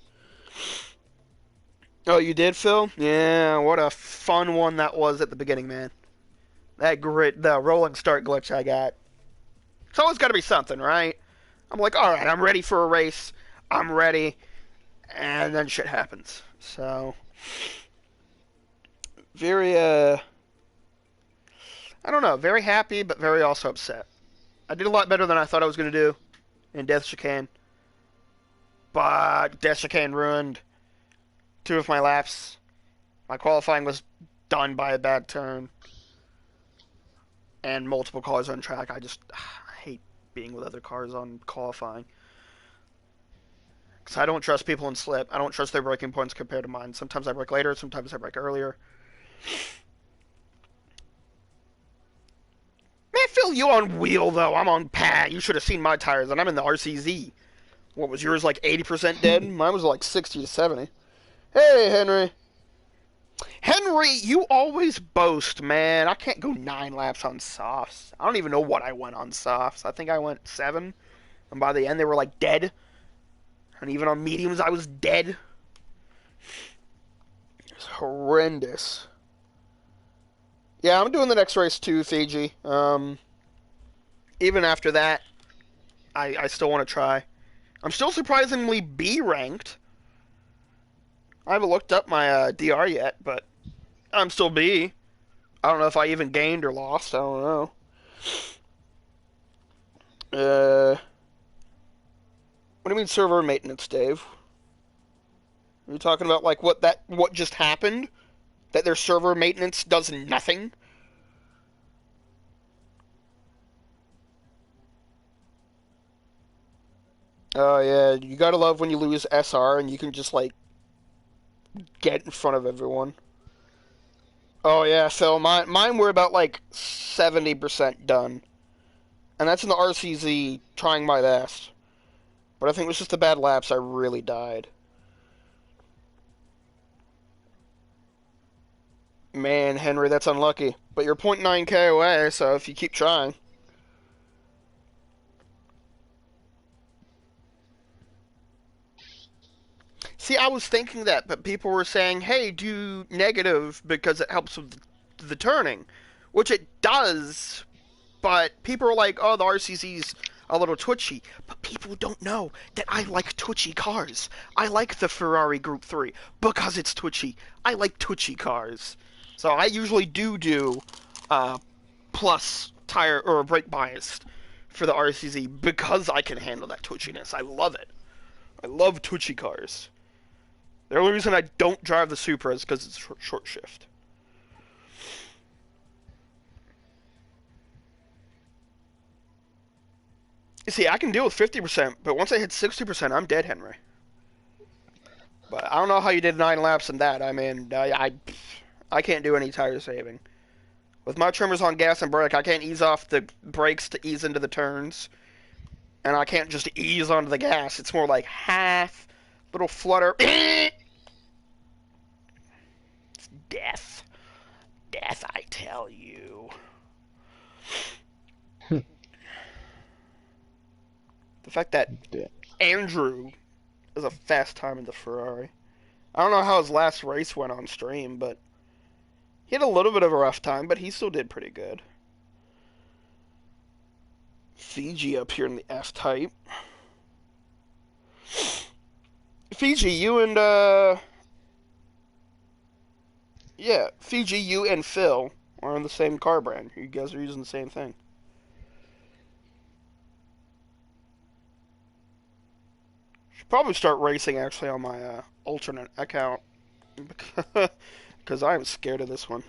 Oh, you did, Phil? Yeah, what a fun one that was at the beginning, man. The rolling start glitch I got. It's always got to be something, right? I'm like, alright, I'm ready for a race. I'm ready. And then shit happens. So, very, I don't know, very happy, but very also upset. I did a lot better than I thought I was going to do in Death Chicane. But Death Chicane ruined 2 of my laps. My qualifying was done by a bad turn. And multiple cars on track. I hate being with other cars on qualifying. Because I don't trust people in slip. I don't trust their braking points compared to mine. Sometimes I brake later, sometimes I brake earlier. Man, Phil, you on wheel, though. I'm on pad. You should have seen my tires, and I'm in the RCZ. What was yours, like 80% dead? Mine was like 60 to 70. Hey, Henry. Henry, you always boast, man. I can't go 9 laps on softs. I don't even know what I went on softs. I think I went 7. And by the end, they were like dead. And even on mediums, I was dead. It's horrendous. Yeah, I'm doing the next race too, Fiji. Even after that, I still want to try. I'm still surprisingly B ranked. I haven't looked up my DR yet, but I'm still B. I don't know if I even gained or lost. I don't know. What do you mean server maintenance, Dave? Are you talking about like what just happened? That their server maintenance does nothing? Oh yeah, you gotta love when you lose SR and you can just like get in front of everyone. Oh yeah, so mine were about like 70% done. And that's in the RCZ trying my best. But I think it was just the bad laps I really died. Man, Henry, that's unlucky. But you're 0.9k away, so if you keep trying. See, I was thinking that, but people were saying, hey, do negative because it helps with the turning. Which it does, but people are like, oh, the RCZ's a little twitchy. But people don't know that I like twitchy cars. I like the Ferrari Group 3 because it's twitchy. I like twitchy cars. So I usually do plus tire or brake biased for the RCZ because I can handle that twitchiness. I love it. I love twitchy cars. The only reason I don't drive the Supra is because it's short shift. You see, I can deal with 50%, but once I hit 60%, I'm dead, Henry. But I don't know how you did 9 laps in that. I mean, I can't do any tire saving. With my trimmers on gas and brake, I can't ease off the brakes to ease into the turns. And I can't just ease onto the gas. It's more like half, little flutter. It's death. Death, I tell you. The fact that Andrew is a fast time in the Ferrari. I don't know how his last race went on stream, but he had a little bit of a rough time, but he still did pretty good. Fiji up here in the F type. Fiji, you and yeah, Fiji, you and Phil are on the same car brand. You guys are using the same thing. Should probably start racing actually on my alternate account because I am scared of this one.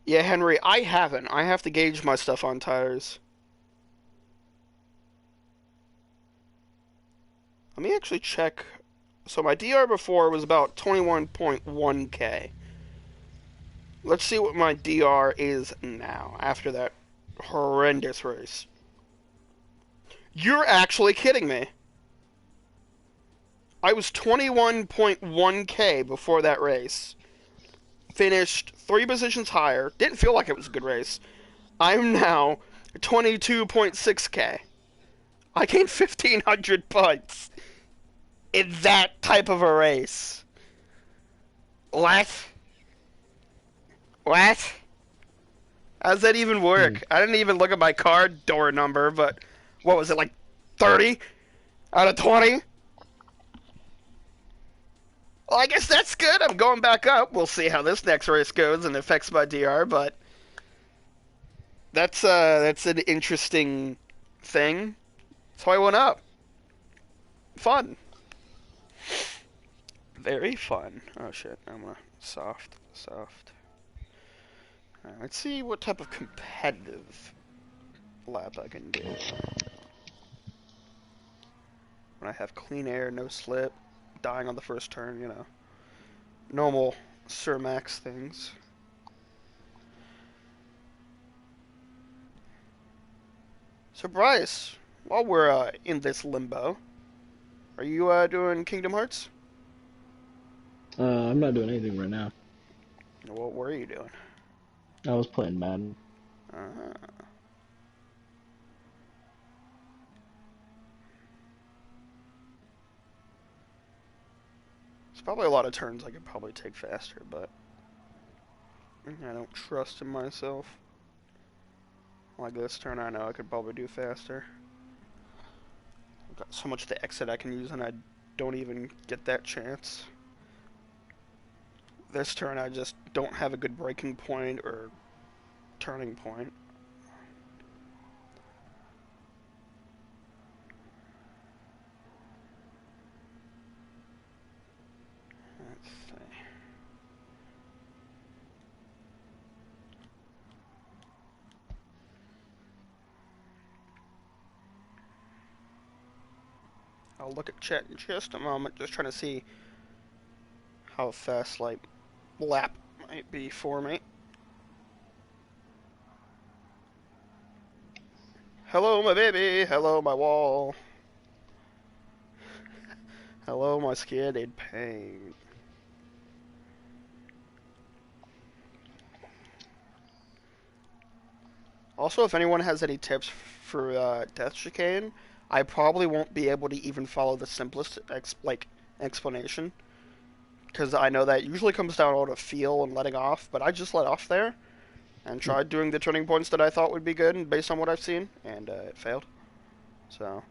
Yeah, Henry, I haven't. I have to gauge my stuff on tires. Let me actually check. So my DR before was about 21.1k. Let's see what my DR is now after that horrendous race. You're actually kidding me. I was 21.1k before that race. Finished 3 positions higher. Didn't feel like it was a good race. I'm now 22.6k. I gained 1,500 points in that type of a race. What? What? How's that even work? I didn't even look at my car door number, but what was it, like 30 out of 20? Well, I guess that's good. I'm going back up. We'll see how this next race goes and affects my DR, but that's an interesting thing. So I went up. Fun. Very fun. Oh shit, I'm gonna soft. Alright, let's see what type of competitive lap I can do. When I have clean air, no slip, dying on the first turn, you know. Normal Sir Max things. So Bryce, while we're in this limbo, are you doing Kingdom Hearts? I'm not doing anything right now. What were you doing? I was playing Madden. Uh, there's probably a lot of turns I could probably take faster, but I don't trust in myself. Like this turn, I know I could probably do faster. I've got so much to exit I can use, and I don't even get that chance. This turn, I just don't have a good braking point or turning point. Let's see. I'll look at chat in just a moment, just trying to see how fast, like, lap might be for me. Hello, my baby. Hello, my wall. Hello, my skin in pain. Also, if anyone has any tips for Death Chicane, I probably won't be able to even follow the simplest explanation, because I know that usually comes down all to feel and letting off. But I just let off there and tried doing the turning points that I thought would be good, and based on what I've seen, and it failed. So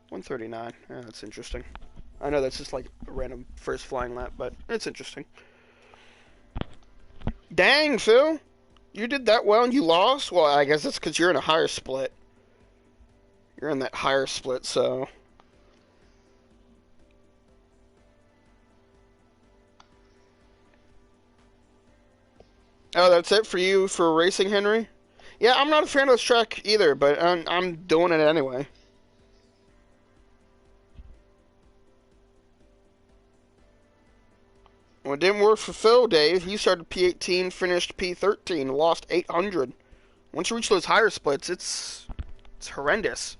139. Yeah, that's interesting. I know that's just like a random first flying lap, but it's interesting. Dang, Phil! You did that well and you lost? Well, I guess that's because you're in a higher split. You're in that higher split, so. Oh, that's it for you for racing, Henry? Yeah, I'm not a fan of this track either, but I'm doing it anyway. Well, it didn't work for Phil, Dave. He started P18, finished P13, lost 800. Once you reach those higher splits, it's horrendous.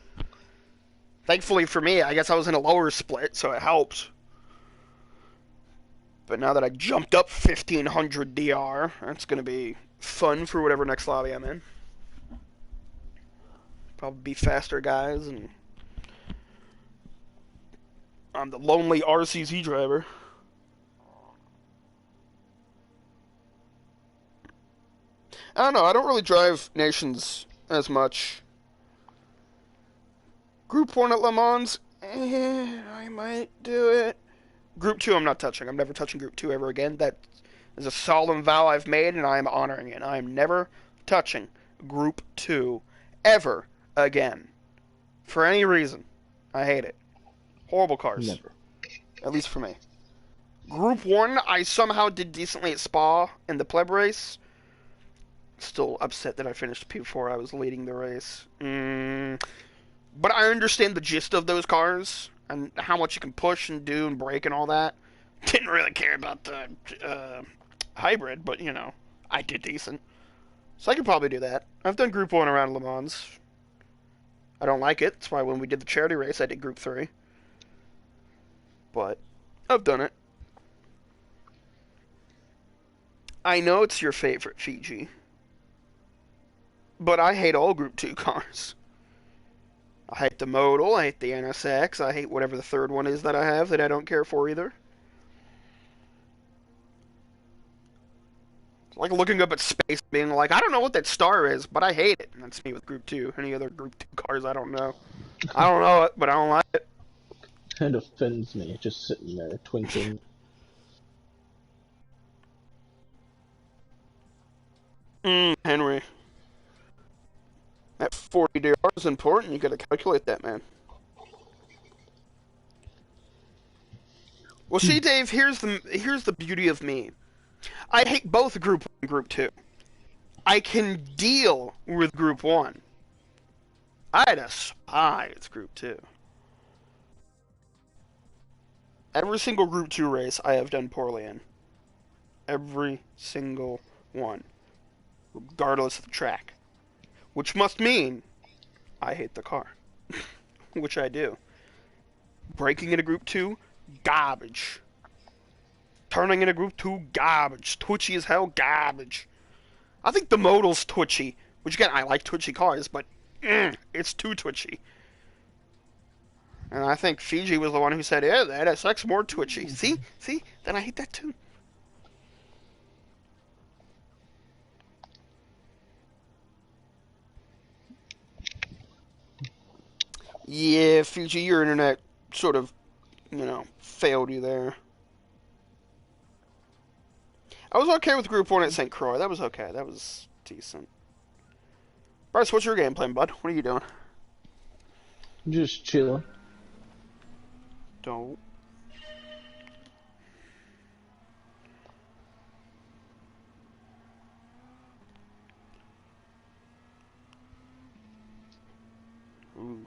Thankfully for me, I guess I was in a lower split, so it helped. But now that I jumped up 1500 DR, that's going to be fun for whatever next lobby I'm in. Probably be faster guys, and I'm the lonely RCZ driver. I don't know, I don't really drive Nations as much. Group 1 at Le Mans, I might do it. Group 2 I'm not touching. I'm never touching Group 2 ever again. That is a solemn vow I've made, and I am honoring it. I am never touching Group 2 ever again. For any reason. I hate it. Horrible cars. Never. At least for me. Group 1, I somehow did decently at Spa in the pleb race. Still upset that I finished P4. I was leading the race. But I understand the gist of those cars and how much you can push and do and brake and all that. Didn't really care about the hybrid, but you know, I did decent. So I could probably do that. I've done Group 1 around Le Mans. I don't like it. That's why when we did the charity race, I did Group 3. But I've done it. I know it's your favorite Fiji. But I hate all Group 2 cars. I hate the Modal, I hate the NSX, I hate whatever the third one is that I have that I don't care for either. It's like looking up at space being like, I don't know what that star is, but I hate it. And that's me with Group 2. Any other Group 2 cars, I don't know. I don't know it, but I don't like it. Kind of offends me, just sitting there twinkling. Henry. That 40 DR is important. You got to calculate that, man. Well, see, Dave, here's the beauty of me. I hate both Group 1 and Group 2. I can deal with Group 1. I despise Group 2. Every single Group 2 race I have done poorly in. Every single one. Regardless of the track. Which must mean I hate the car. Which I do. Braking in a Group 2, garbage. Turning in a Group 2, garbage. Twitchy as hell, garbage. I think the modal's twitchy. Which again, I like twitchy cars, but it's too twitchy. And I think Fiji was the one who said, yeah, the NSX more twitchy. See? See? Then I hate that too. Yeah, Fiji, your internet sort of, failed you there. I was okay with Group 1 at St. Croix. That was okay. That was decent. Bryce, what's your game plan, bud? What are you doing? Just chilling. Don't. Ooh.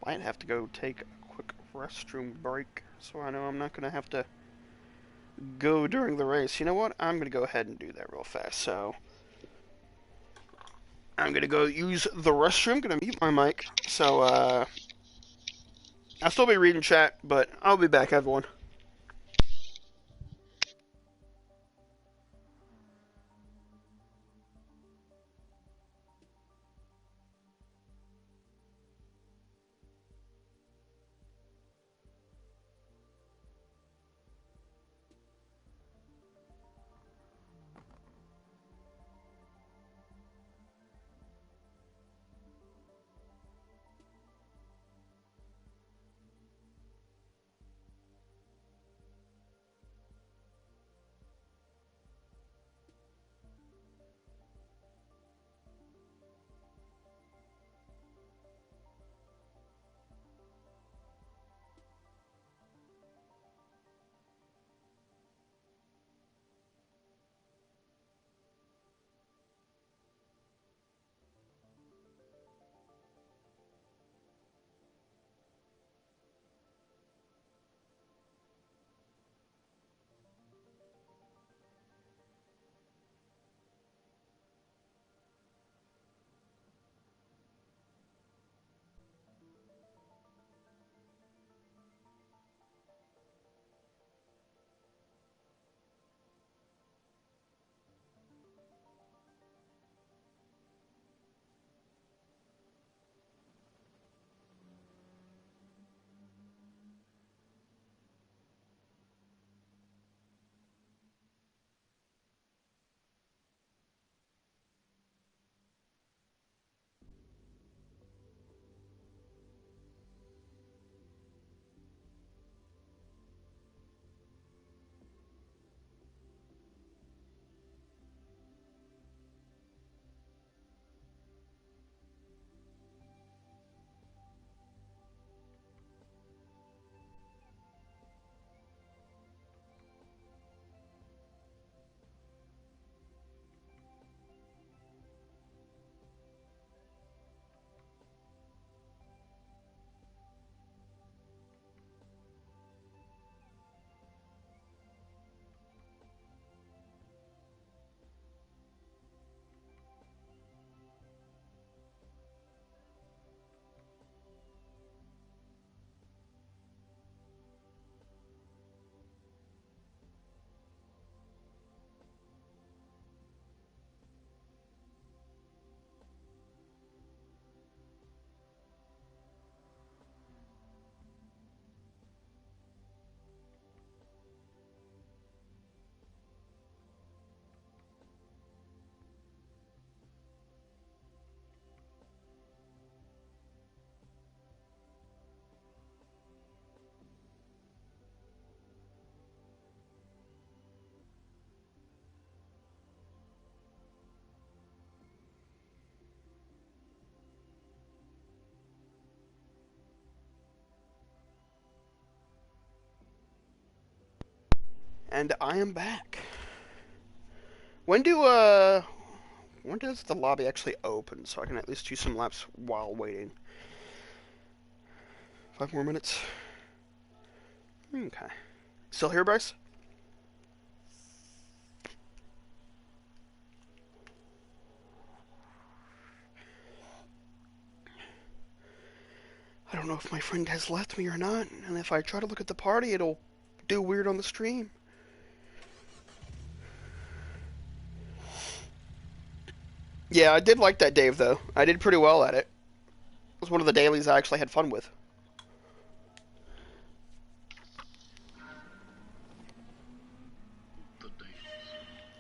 Might have to go take a quick restroom break, so I know I'm not going to have to go during the race. You know what? I'm going to go ahead and do that real fast. So I'm going to go use the restroom. Going to mute my mic. So I'll still be reading chat, but I'll be back, everyone. And I am back. When when does the lobby actually open so I can at least do some laps while waiting? 5 more minutes. Okay. Still here, Bryce? I don't know if my friend has left me or not, and if I try to look at the party, it'll do weird on the stream. Yeah, I did like that Dave, though. I did pretty well at it. It was one of the dailies I actually had fun with.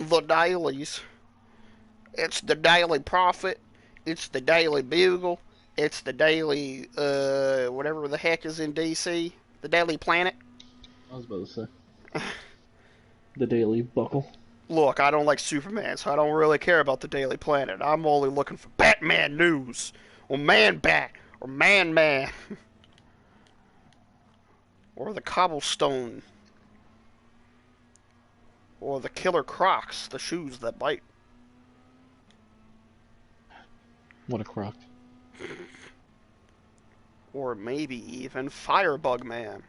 The dailies. It's the Daily Prophet. It's the Daily Bugle. It's the Daily, whatever the heck is in DC. The Daily Planet. I was about to say. The Daily Buckle. Look, I don't like Superman, so I don't really care about the Daily Planet. I'm only looking for Batman news. Or Man Bat. Or Man Man. Or the Cobblestone. Or the Killer Crocs, the shoes that bite. What a crock. Or maybe even Firebug Man.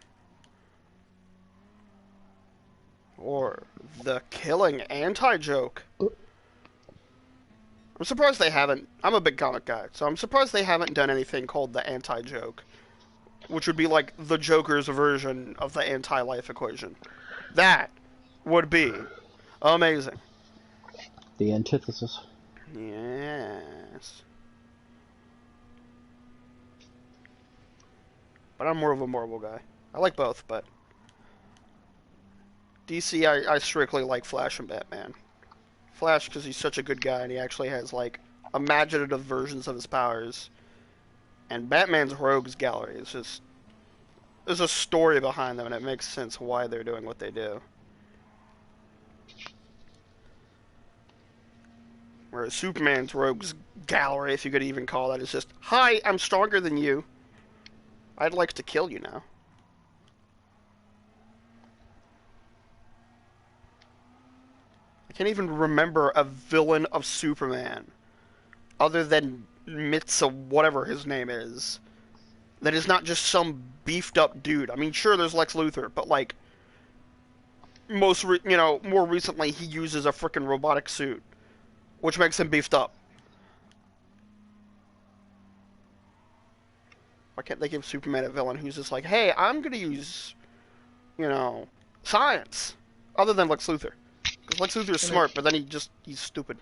Or the Killing Anti-Joke. I'm surprised they haven't. I'm a big comic guy, so I'm surprised they haven't done anything called the Anti-Joke. Which would be like the Joker's version of the anti-life equation. That would be amazing. The antithesis. Yes. But I'm more of a Marvel guy. I like both, but DC, I strictly like Flash and Batman. Flash because he's such a good guy and he actually has, like, imaginative versions of his powers. And Batman's rogues gallery is just... There's a story behind them and it makes sense why they're doing what they do. Whereas Superman's rogues gallery, if you could even call that, is just, hi, I'm stronger than you. I'd like to kill you now. I can't even remember a villain of Superman, other than Mitsa, whatever his name is, that is not just some beefed up dude. I mean, sure, there's Lex Luthor, but like, more recently he uses a frickin' robotic suit, which makes him beefed up. Why can't they give Superman a villain who's just like, hey, I'm gonna use, science, other than Lex Luthor? Because Lex Luthor's smart, but then he's stupid.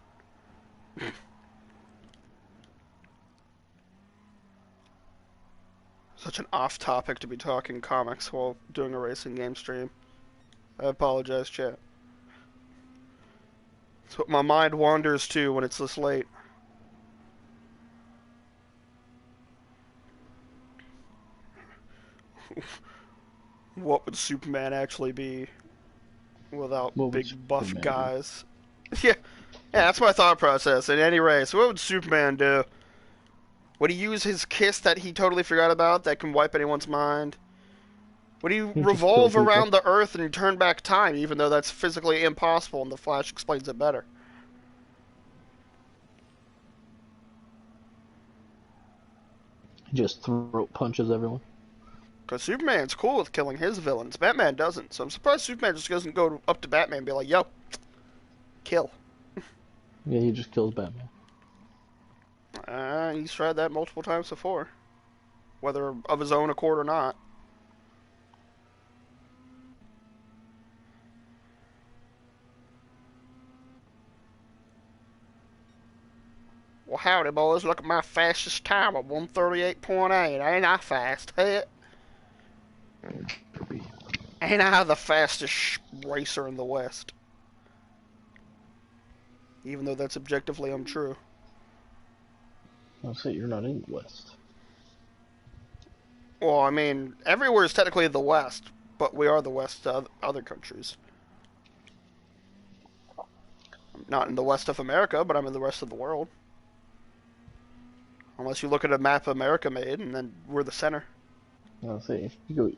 Such an off topic to be talking comics while doing a racing game stream. I apologize, chat. It's what my mind wanders to when it's this late. What would Superman actually be without big buff guys? Yeah, that's my thought process in any race. What would Superman do? Would he use his kiss that he totally forgot about that can wipe anyone's mind? Would he revolve around the Earth and turn back time, even though that's physically impossible, and the Flash explains it better? He just throat punches everyone. Because Superman's cool with killing his villains. Batman doesn't. So I'm surprised Superman just doesn't go up to Batman and be like, yo, kill. Yeah, he just kills Batman. He's tried that multiple times before. Whether of his own accord or not. Well, howdy, boys. Look at my fastest time of 138.8. Ain't I fast, hit? Ain't I the fastest racer in the West? Even though that's objectively untrue. I'll say you're not in the West. Well, I mean, everywhere is technically the West, but we are the West to other countries. I'm not in the West of America, but I'm in the rest of the world. Unless you look at a map America made, and then we're the center. I'll say, you go.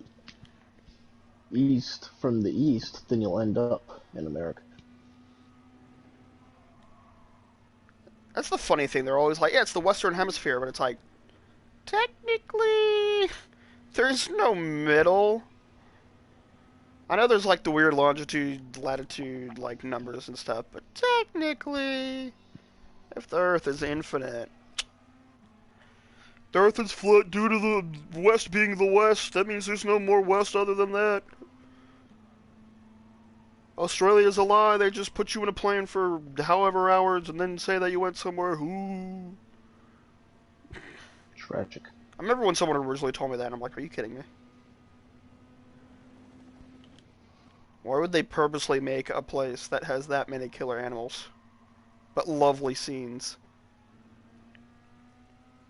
east from the east, then you'll end up in America. That's the funny thing. They're always like, yeah, it's the Western Hemisphere, but it's like, technically, there's no middle. I know there's like the weird longitude, latitude, like numbers and stuff, but technically, if the Earth is infinite, the Earth is flat due to the West being the West. That means there's no more West other than that. Australia's a lie. They just put you in a plane for however hours and then say that you went somewhere. Ooh. Tragic. I remember when someone originally told me that, and I'm like, are you kidding me? Why would they purposely make a place that has that many killer animals, but lovely scenes?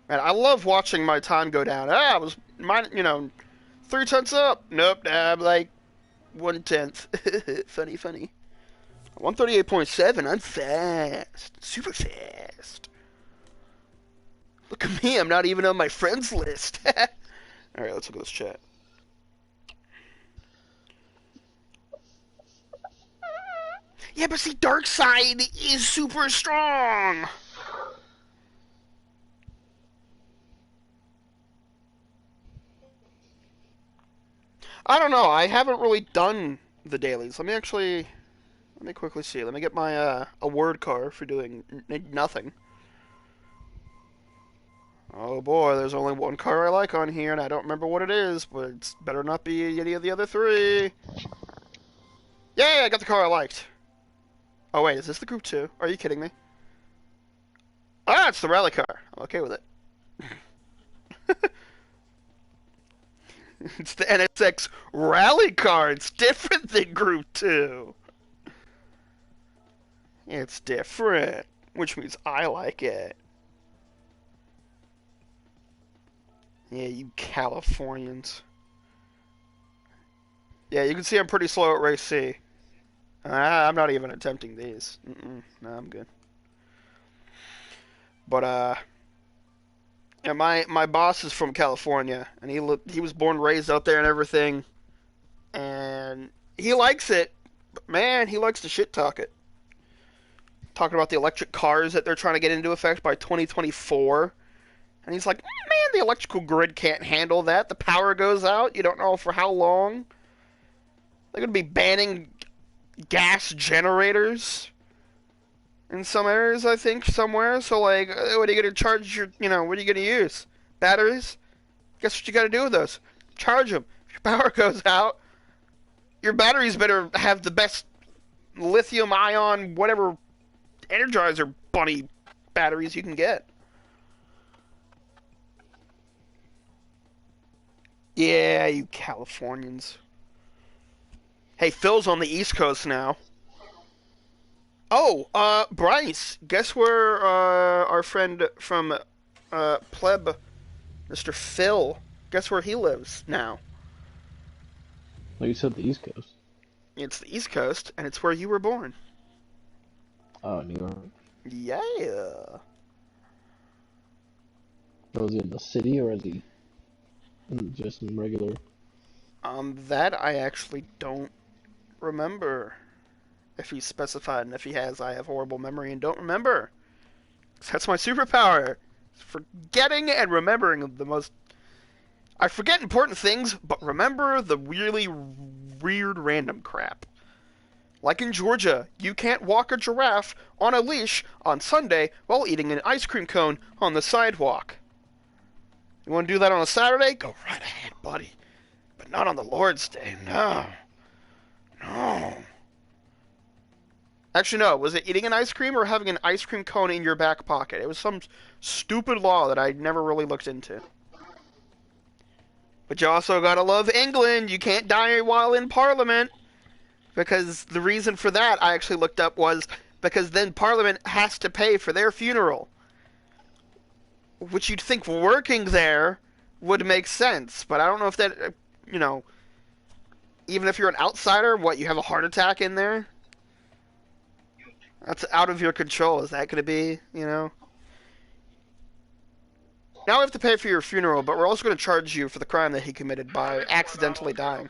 And I love watching my time go down. I was, 3/10 up. Nope, I'm like 1/10. Funny, funny. 138.7, I'm fast. Super fast. Look at me, I'm not even on my friends list. Alright, let's look at this chat. Yeah, but see, Darkseid is super strong. I don't know. I haven't really done the dailies. Let me quickly see. Let me get my a word card for doing nothing. Oh boy, there's only one car I like on here, and I don't remember what it is, but it's better not be any of the other three. Yay, I got the car I liked. Oh wait, is this the Group 2? Are you kidding me? Ah, it's the rally car. I'm okay with it. It's the NSX rally car. It's different than Group 2. It's different, which means I like it. Yeah, you Californians. Yeah, you can see I'm pretty slow at race C. I'm not even attempting these. No, I'm good. But yeah, my boss is from California, and he was born and raised out there and everything, and he likes it. But man, he likes to shit talk it. Talking about the electric cars that they're trying to get into effect by 2024. And he's like, man, the electrical grid can't handle that. The power goes out. You don't know for how long. They're going to be banning gas generators in some areas, I think, somewhere. So, like, what are you going to charge your, what are you going to use? Batteries? Guess what you got to do with those? Charge them. If your power goes out, your batteries better have the best lithium ion, whatever, Energizer bunny batteries you can get. Yeah, you Californians. Hey, Phil's on the East Coast now. Oh, Bryce, guess where our friend from Pleb, Mr. Phil, guess where he lives now? Well, you said the East Coast. It's the East Coast, and it's where you were born. Oh, New York. Yeah. Was he in the city or is he just in regular? That I actually don't remember. If he's specified, and if he has, I have horrible memory and don't remember. That's my superpower. Forgetting and remembering the most... I forget important things, but remember the really weird random crap. Like in Georgia, you can't walk a giraffe on a leash on Sunday while eating an ice cream cone on the sidewalk. You want to do that on a Saturday? Go right ahead, buddy. But not on the Lord's Day, no. No. Actually, no. Was it eating an ice cream or having an ice cream cone in your back pocket? It was some stupid law that I never really looked into. But you also gotta love England. You can't die while in Parliament. Because the reason for that, I actually looked up, was because then Parliament has to pay for their funeral. Which you'd think working there would make sense. But I don't know if that, even if you're an outsider, you have a heart attack in there? That's out of your control. Is that going to be, Now we have to pay for your funeral, but we're also going to charge you for the crime that he committed by accidentally dying.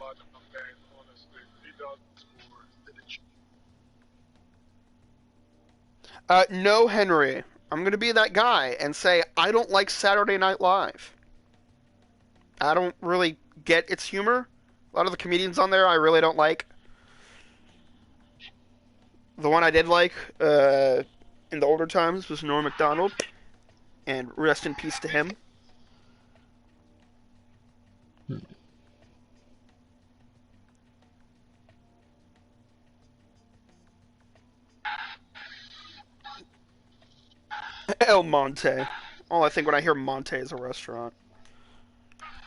No, Henry. I'm gonna be that guy and say I don't like Saturday Night Live. I don't really get its humor. A lot of the comedians on there I really don't like. The one I did like in the older times was Norm Macdonald, and rest in peace to him. El Monte. All I think when I hear Monte is a restaurant.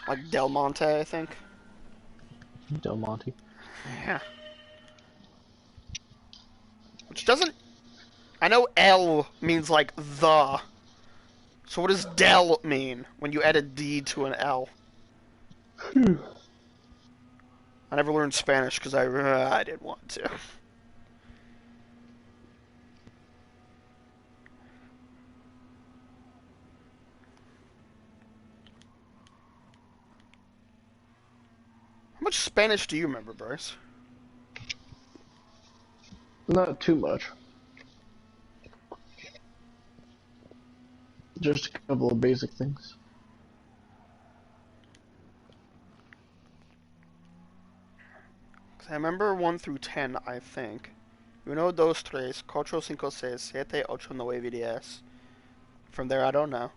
Like Del Monte, I think. Del Monte. Yeah. Which doesn't... I know El means like the. So what does Del mean when you add a D to an L? I never learned Spanish because I didn't want to. How much Spanish do you remember, Bryce? Not too much. Just a couple of basic things. I remember 1 through 10, I think. 1, 2, 3, 4, 5, 6, 7, 8, 9, 10. From there, I don't know.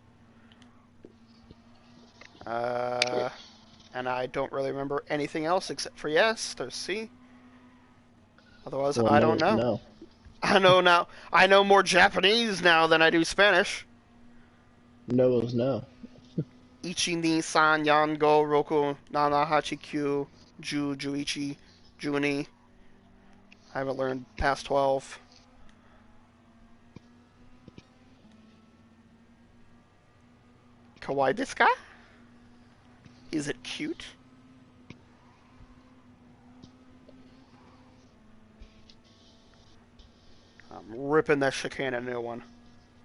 And I don't really remember anything else except for yes, there's C. Otherwise, Well, I no don't is know. no. I know now. I know more Japanese now than I do Spanish. No is no. Ichi, ni, san, yan, go, roku, nana, hachi, kyu, ju, juichi, juni. I haven't learned past 12. Kawaii desu ka? Is it cute? I'm ripping that chicane a new one.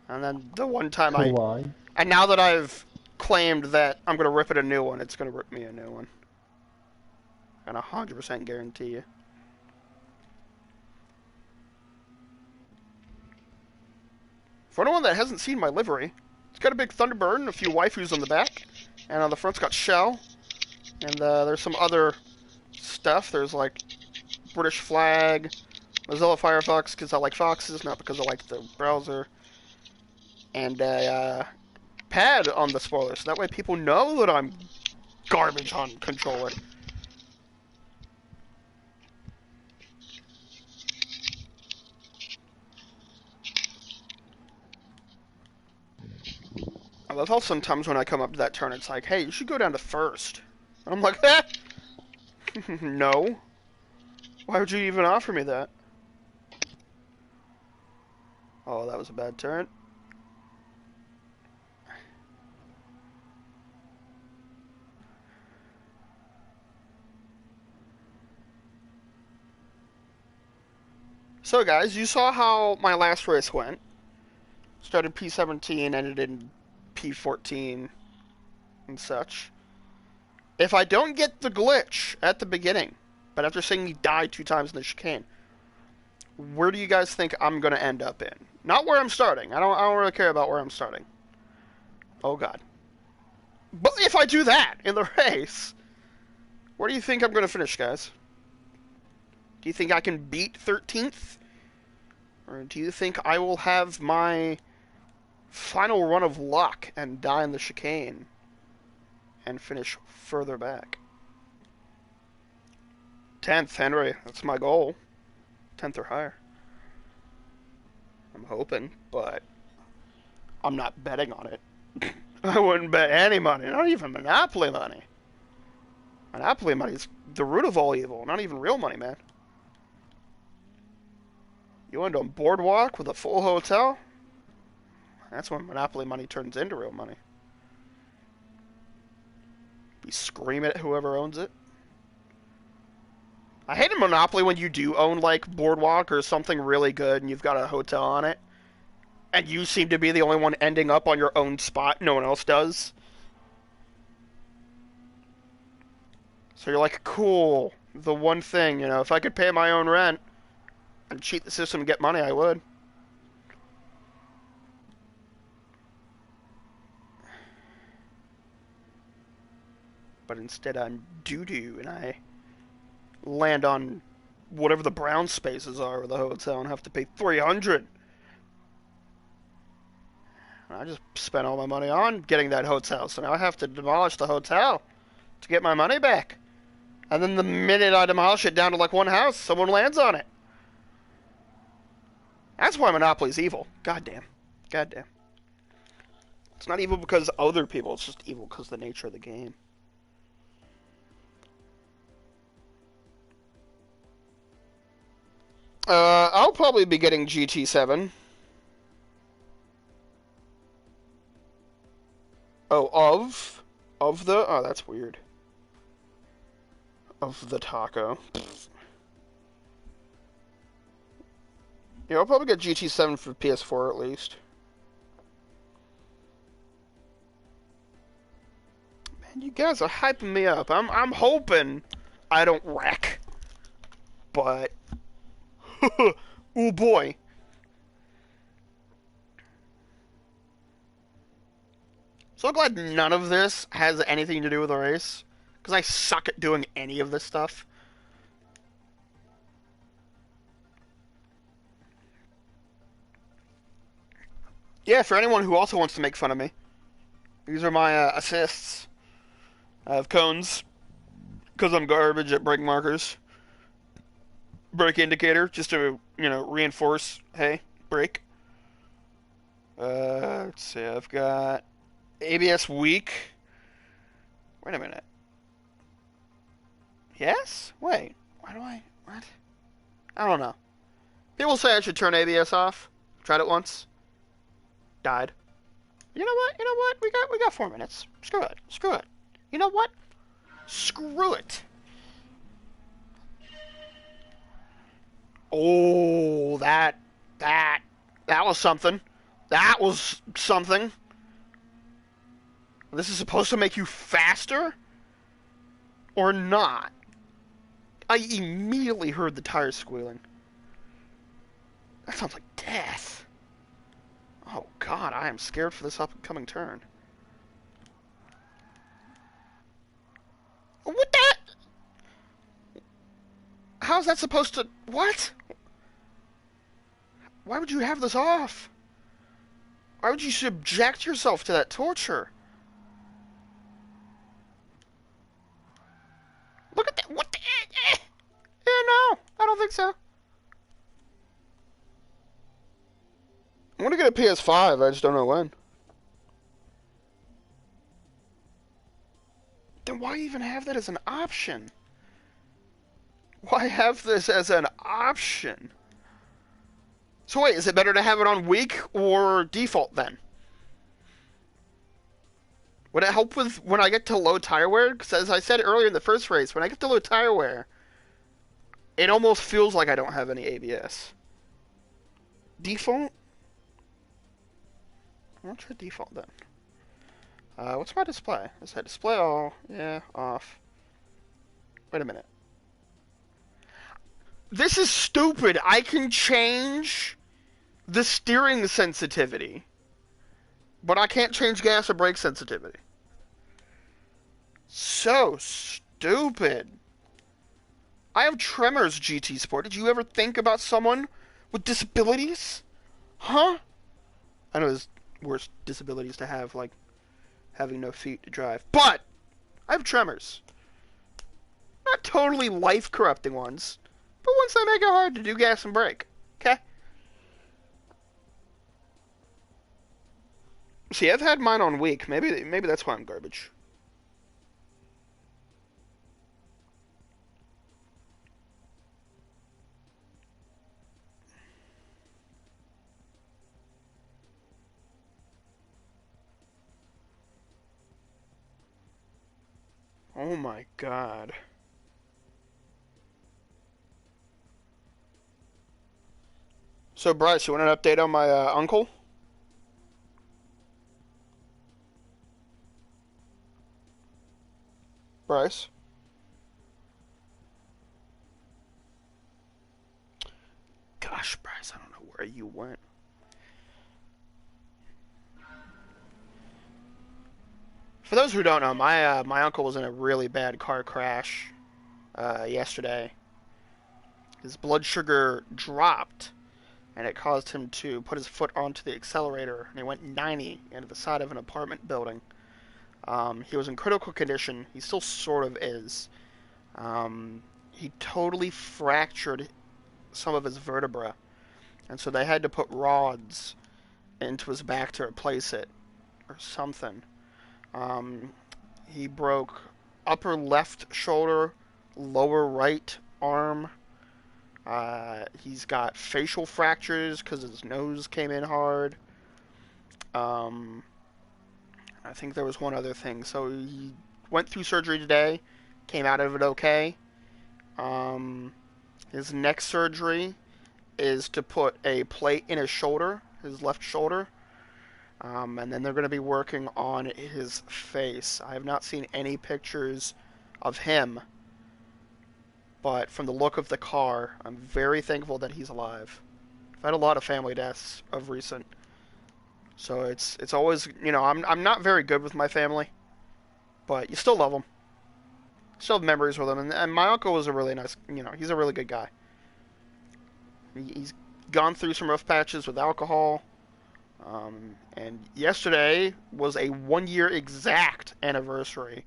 And then the one time Kawaii. And now that I've claimed that I'm going to rip it a new one, it's going to rip me a new one. I can 100% guarantee you. For anyone that hasn't seen my livery, it's got a big Thunderbird and a few waifus on the back. And on the front's got Shell. And there's some other stuff. There's like British flag, Mozilla Firefox because I like foxes, not because I like the browser. And a pad on the spoiler, so that way people know that I'm garbage on controller. I love how sometimes when I come up to that turn, it's like, hey, you should go down to first. And I'm like, eh. No. Why would you even offer me that? Oh, that was a bad turn. So, guys, you saw how my last race went. Started P17, ended in P14 and such. If I don't get the glitch at the beginning, but after seeing me die 2 times in the chicane, where do you guys think I'm going to end up in? Not where I'm starting. I don't really care about where I'm starting. Oh, God. But if I do that in the race, where do you think I'm going to finish, guys? Do you think I can beat 13th? Or do you think I will have my final run of luck and die in the chicane and finish further back? 10th, Henry. That's my goal. 10th or higher. I'm hoping, but I'm not betting on it. I wouldn't bet any money, not even Monopoly money. Monopoly money is the root of all evil, not even real money, man. You end on Boardwalk with a full hotel? That's when Monopoly money turns into real money. You scream at whoever owns it. I hate in Monopoly when you do own, like, Boardwalk or something really good and you've got a hotel on it. And you seem to be the only one ending up on your own spot. No one else does. So you're like, cool. The one thing, if I could pay my own rent and cheat the system and get money, I would. but instead I'm doo-doo, and I land on whatever the brown spaces are of the hotel and have to pay 300. I just spent all my money on getting that hotel, so now I have to demolish the hotel to get my money back. And then the minute I demolish it down to like one house, someone lands on it. That's why Monopoly's evil. Goddamn. Goddamn. It's not evil because other people, it's just evil because of the nature of the game. I'll probably be getting GT7. Oh, of the... Oh, that's weird. Of the taco. Yeah, I'll probably get GT7 for PS4 at least. Man, you guys are hyping me up. I'm hoping I don't wreck. But... oh boy. So glad none of this has anything to do with the race. Because I suck at doing any of this stuff. Yeah, for anyone who also wants to make fun of me. These are my assists. I have cones. Because I'm garbage at brake markers. Brake indicator, just to, reinforce, hey, brake. Let's see, I've got ABS weak. Wait a minute. Yes? Wait, what? I don't know. People say I should turn ABS off. Tried it once. Died. You know what? We got 4 minutes. Screw it. You know what? Screw it. Oh, that was something. That was something. This is supposed to make you faster? Or not? I immediately heard the tires squealing. That sounds like death. Oh god, I am scared for this upcoming turn. What the? How's that supposed to... What? Why would you have this off? Why would you subject yourself to that torture? Look at that. What the... Yeah, no. I don't think so. I'm gonna get a PS5. I just don't know when. Then why even have that as an option? Why have this as an option? So wait, is it better to have it on weak or default then? Would it help with when I get to low tire wear? Because as I said earlier in the first race, when I get to low tire wear, it almost feels like I don't have any ABS. Default? I'll try default then. What's my display? Is that display all? Yeah, off. Wait a minute. This is stupid. I can change the steering sensitivity, but I can't change gas or brake sensitivity. So stupid. I have tremors, GT Sport. Did you ever think about someone with disabilities? Huh? I know there's worse disabilities to have, like having no feet to drive. But I have tremors. Not totally life-corrupting ones, but ones that make it hard to do gas and brake. Okay? See, I've had mine on weak. Maybe that's why I'm garbage. Oh my god. So, Bryce, you want an update on my uncle? Bryce? Gosh, Bryce, I don't know where you went. For those who don't know, my uncle was in a really bad car crash yesterday. His blood sugar dropped, and it caused him to put his foot onto the accelerator, and he went 90 into the side of an apartment building. He was in critical condition. He still sort of is. He totally fractured some of his vertebra, and so they had to put rods into his back to replace it, or something. Um, he broke upper left shoulder, lower right arm. He's got facial fractures because his nose came in hard. Um, I think there was one other thing. So he went through surgery today, came out of it okay. Um, his next surgery is to put a plate in his shoulder, his left shoulder. And then they're going to be working on his face. I have not seen any pictures of him, but from the look of the car, I'm very thankful that he's alive. I've had a lot of family deaths of recent, so it's always, I'm not very good with my family, but you still love them. Still have memories with them, and my uncle was a really nice, he's a really good guy. He's gone through some rough patches with alcohol. And yesterday was a 1 year exact anniversary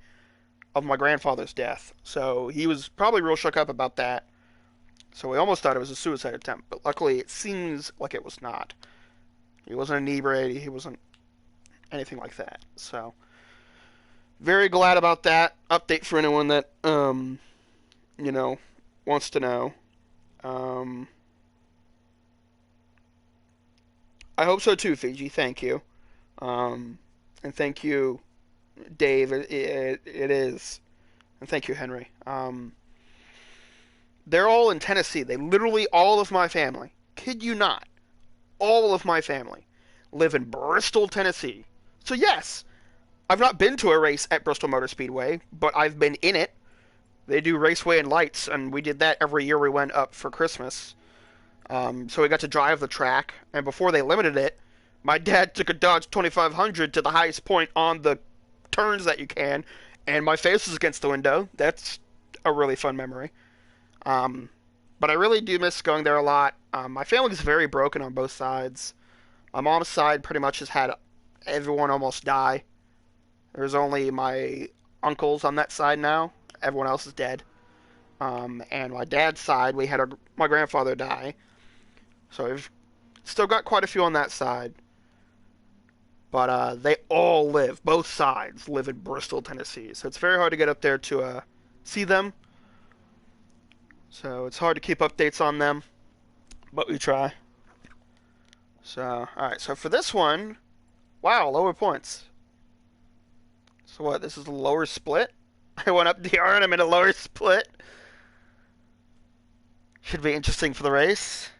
of my grandfather's death. So he was probably real shook up about that. So we almost thought it was a suicide attempt, but luckily it seems like it was not. He wasn't inebriated, he wasn't anything like that. So very glad about that. Update for anyone that wants to know. I hope so too, Fiji. Thank you. And thank you, Dave. It is. And thank you, Henry. They're all in Tennessee. They literally, all of my family, kid you not, all of my family live in Bristol, Tennessee. So yes, I've not been to a race at Bristol Motor Speedway, but I've been in it. They do Raceway and Lights, and we did that every year we went up for Christmas. So we got to drive the track, and before they limited it, my dad took a Dodge 2500 to the highest point on the turns that you can, and my face was against the window. That's a really fun memory. But I really do miss going there a lot. My family's very broken on both sides. My mom's side pretty much has had everyone almost die. There's only my uncles on that side now. Everyone else is dead. And my dad's side, we had my grandfather die. So we've still got quite a few on that side. But they all live, both sides live in Bristol, Tennessee. So it's very hard to get up there to see them. So it's hard to keep updates on them, but we try. So, alright, so for this one, wow, lower points. So what, this is a lower split? I went up DR and I'm in a lower split. Should be interesting for the race.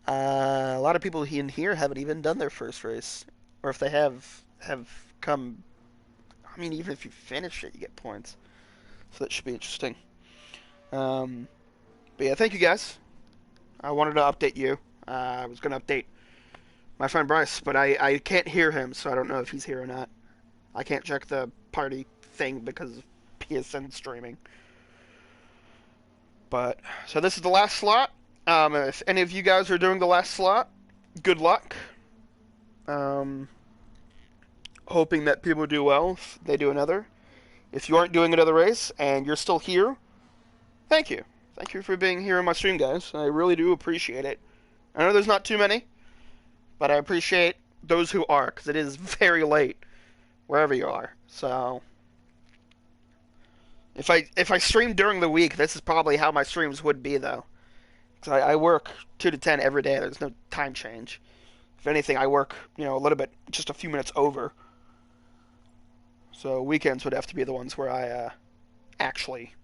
A lot of people in here haven't even done their first race. Or if they have come... I mean, even if you finish it, you get points. So that should be interesting. But yeah, thank you guys. I wanted to update you. I was going to update my friend Bryce, but I can't hear him, so I don't know if he's here or not. I can't check the party thing because of PSN streaming. But, so this is the last slot. If any of you guys are doing the last slot, good luck. Hoping that people do well if they do another. If you aren't doing another race and you're still here, thank you. Thank you for being here on my stream, guys. I really do appreciate it. I know there's not too many, but I appreciate those who are, because it is very late, wherever you are. So, if I stream during the week, this is probably how my streams would be, though. Because I work 2 to 10 every day. There's no time change. If anything, I work, a little bit, just a few minutes over. So weekends would have to be the ones where I actually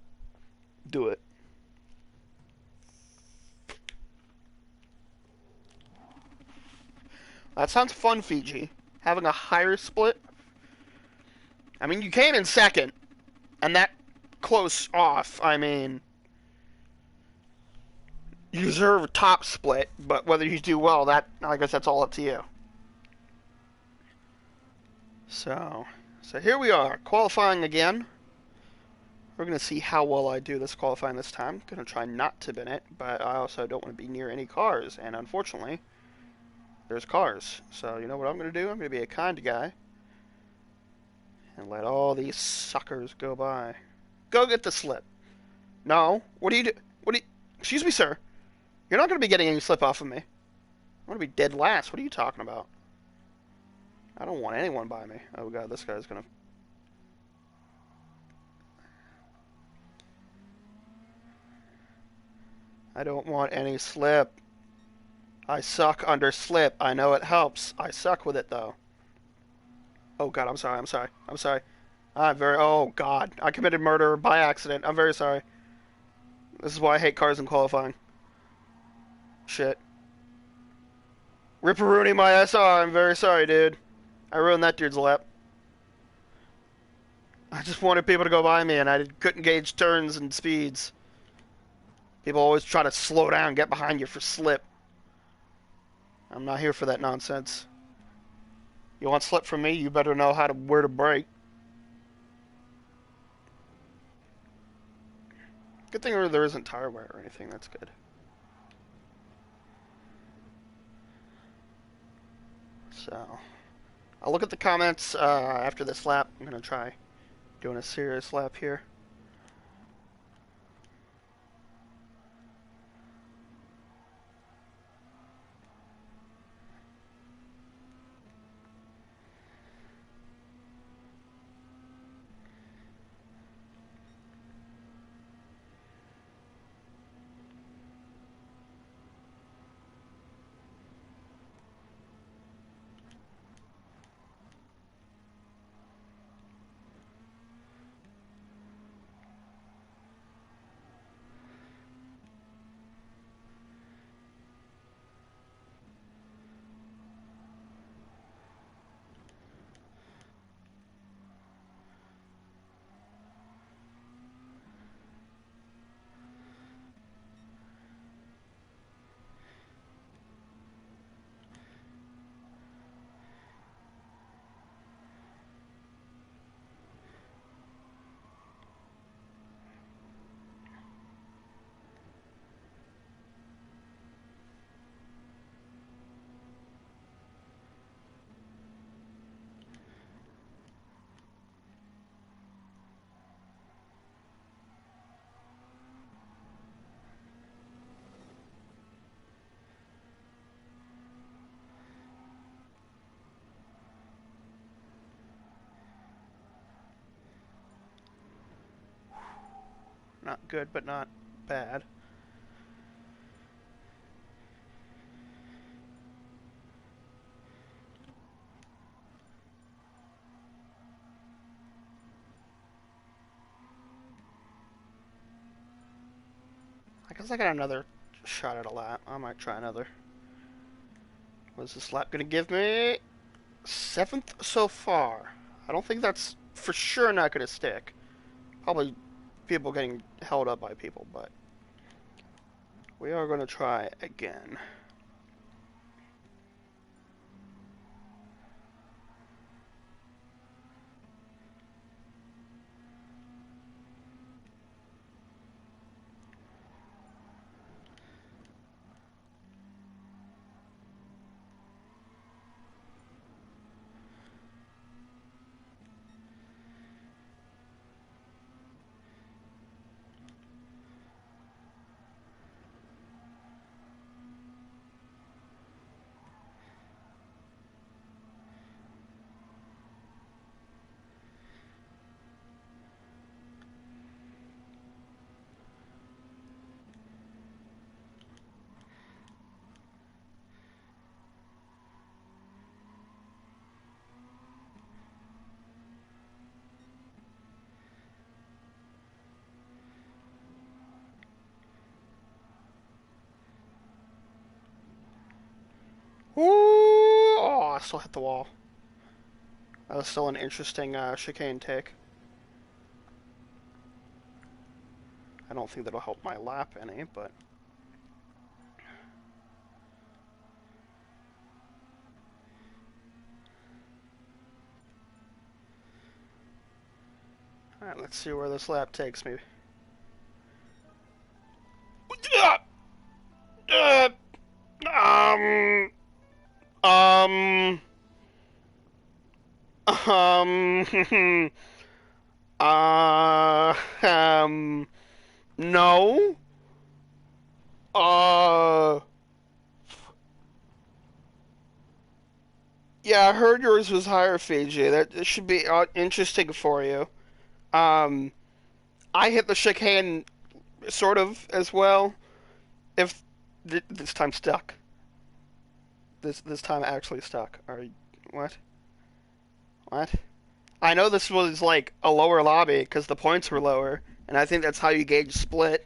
do it. That sounds fun, Fiji. Having a higher split. I mean, you came in second, and that close off, I mean, you deserve a top split, but whether you do well, I guess that's all up to you. So So here we are, qualifying again. We're going to see how well I do this qualifying this time. Going to try not to bin it, but I also don't want to be near any cars. And unfortunately, there's cars. So you know what I'm going to do? I'm going to be a kind guy and let all these suckers go by. Go get the slip. No. What do you do? What do you... Excuse me, sir. You're not going to be getting any slip off of me. I'm going to be dead last. What are you talking about? I don't want anyone by me. Oh god, this guy's going to... I don't want any slip. I suck under slip. I know it helps. I suck with it, though. Oh god, I'm sorry, I'm sorry. I'm sorry. I'm very... Oh god, I committed murder by accident. I'm very sorry. This is why I hate cars in qualifying. Shit. Ripperoonie my SR, I'm very sorry, dude. I ruined that dude's lap. I just wanted people to go by me, and I couldn't gauge turns and speeds. People always try to slow down, get behind you for slip. I'm not here for that nonsense. You want slip from me, you better know where to brake. Good thing there isn't tire wear or anything, that's good. So, I'll look at the comments after this lap. I'm going to try doing a serious lap here. Not good, but not bad. I guess I got another shot at a lap. I might try another. What's this lap going to give me? 7th so far. I don't think that's for sure not going to stick. Probably people getting held up by people, but we are going to try again. Ooh! Oh, I still hit the wall. That was still an interesting chicane take. I don't think that'll help my lap any, but... Alright, let's see where this lap takes me. Um, um, um, uh, um, no, uh, yeah, I heard yours was higher, Fiji. That should be interesting for you. Um, I hit the chicane sort of as well. If this time stuck, this time actually stuck. Are you, what? What? I know this was like a lower lobby because the points were lower, and I think that's how you gauge split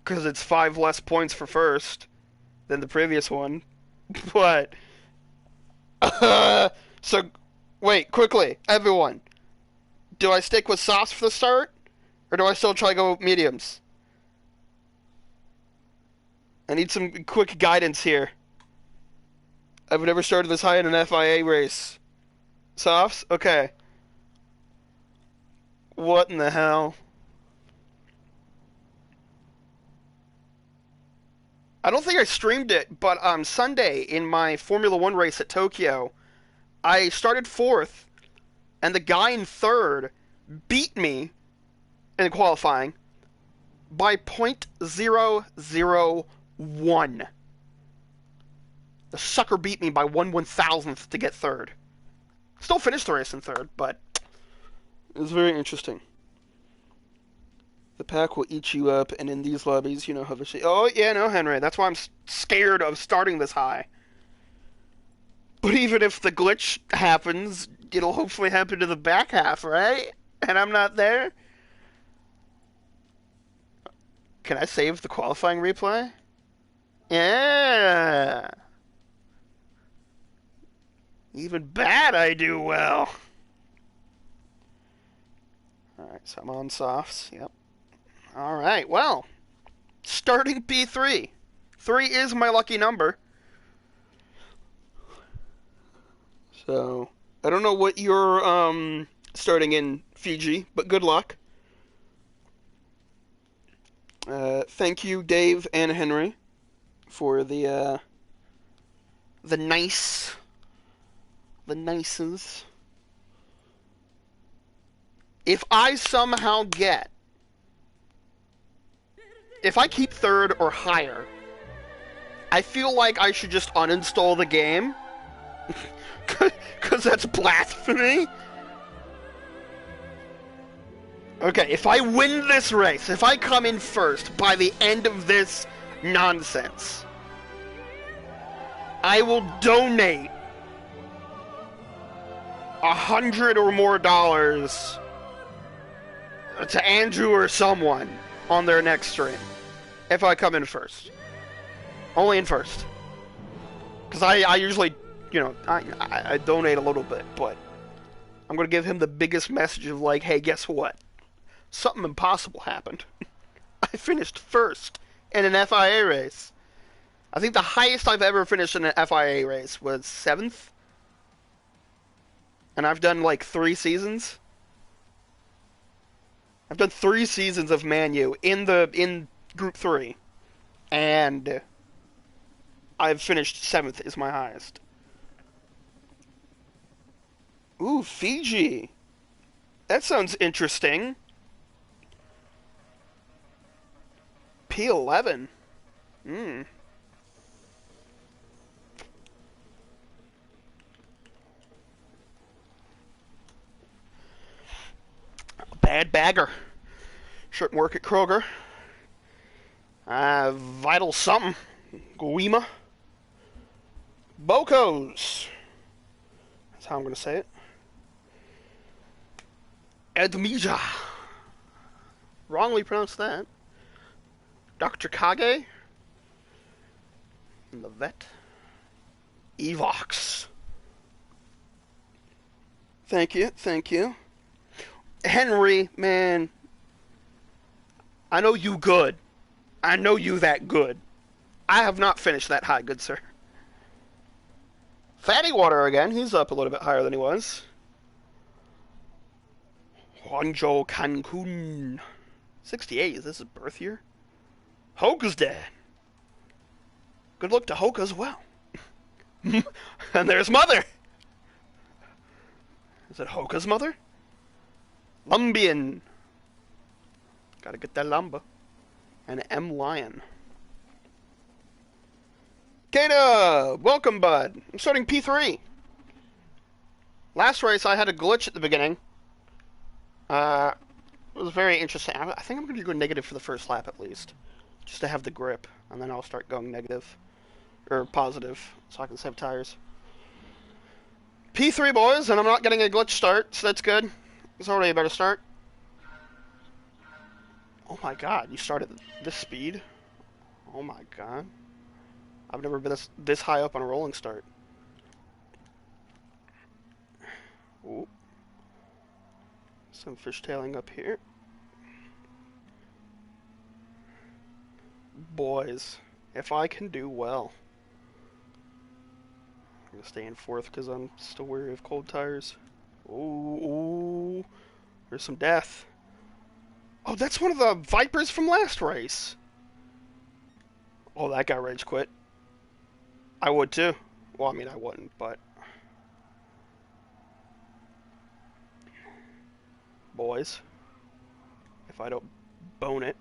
because it's 5 less points for first than the previous one. But so wait, quickly, everyone, do I stick with softs for the start, or do I still try to go mediums? I need some quick guidance here. I've never started this high in an FIA race. Softs? Okay. What in the hell? I don't think I streamed it, but on Sunday in my Formula One race at Tokyo, I started fourth, and the guy in third beat me in qualifying by 0.001. The sucker beat me by 1/1000th to get third. Still finished the race in third, but it was very interesting. The pack will eat you up, and in these lobbies, you know how to say, oh, yeah, no, Henry, that's why I'm scared of starting this high. But even if the glitch happens, it'll hopefully happen to the back half, right? And I'm not there? Can I save the qualifying replay? Yeah. Even bad, I do well. Alright, so I'm on softs, yep. Alright, well, starting P3. 3 is my lucky number. So, I don't know what you're starting in, Fiji, but good luck. Thank you, Dave and Henry, for the nices. If I somehow if I keep third or higher, I feel like I should just uninstall the game. Because that's blasphemy. Okay, if I win this race, if I come in first by the end of this nonsense, I will donate $100 or more to Andrew or someone on their next stream. If I come in first. Only in first. Because I usually, you know, I donate a little bit, but I'm going to give him the biggest message of like, hey, guess what? Something impossible happened. I finished first in an FIA race. I think the highest I've ever finished in an FIA race was 7th. And I've done like 3 seasons. I've done 3 seasons of Man U in Group 3. And I've finished 7th is my highest. Ooh, Fiji. That sounds interesting. P11. Bad bagger. Shouldn't work at Kroger. Vital something. Guima. Bocos. That's how I'm going to say it. Edmija. Wrongly pronounced that. Dr. Kage. And the vet. Evox. Thank you, thank you. Henry, man. I know you good. I know you that good. I have not finished that high, good sir. Fatty Water again. He's up a little bit higher than he was. Guangzhou, Cancun. 68, is this his birth year? Hoka's dead. Good luck to Hoka as well. And there's Mother. Is it Hoka's mother? Lumbian. Gotta get that lumber. And M. Lion. Kata! Welcome, bud. I'm starting P3. Last race, I had a glitch at the beginning. It was very interesting. I think I'm going to go negative for the first lap at least. Just to have the grip. And then I'll start going negative. Or positive. So I can save tires. P3, boys, and I'm not getting a glitch start, so that's good. It's already a better start. Oh my god, you started this speed? Oh my god. I've never been this high up on a rolling start. Ooh. Some fishtailing up here. Boys, if I can do well. I'm gonna stay in fourth because I'm still wary of cold tires. Ooh, there's some death. Oh, that's one of the Vipers from last race. Oh, that guy rage quit. I would too. Well, I mean, I wouldn't, but... Boys, if I don't bone it.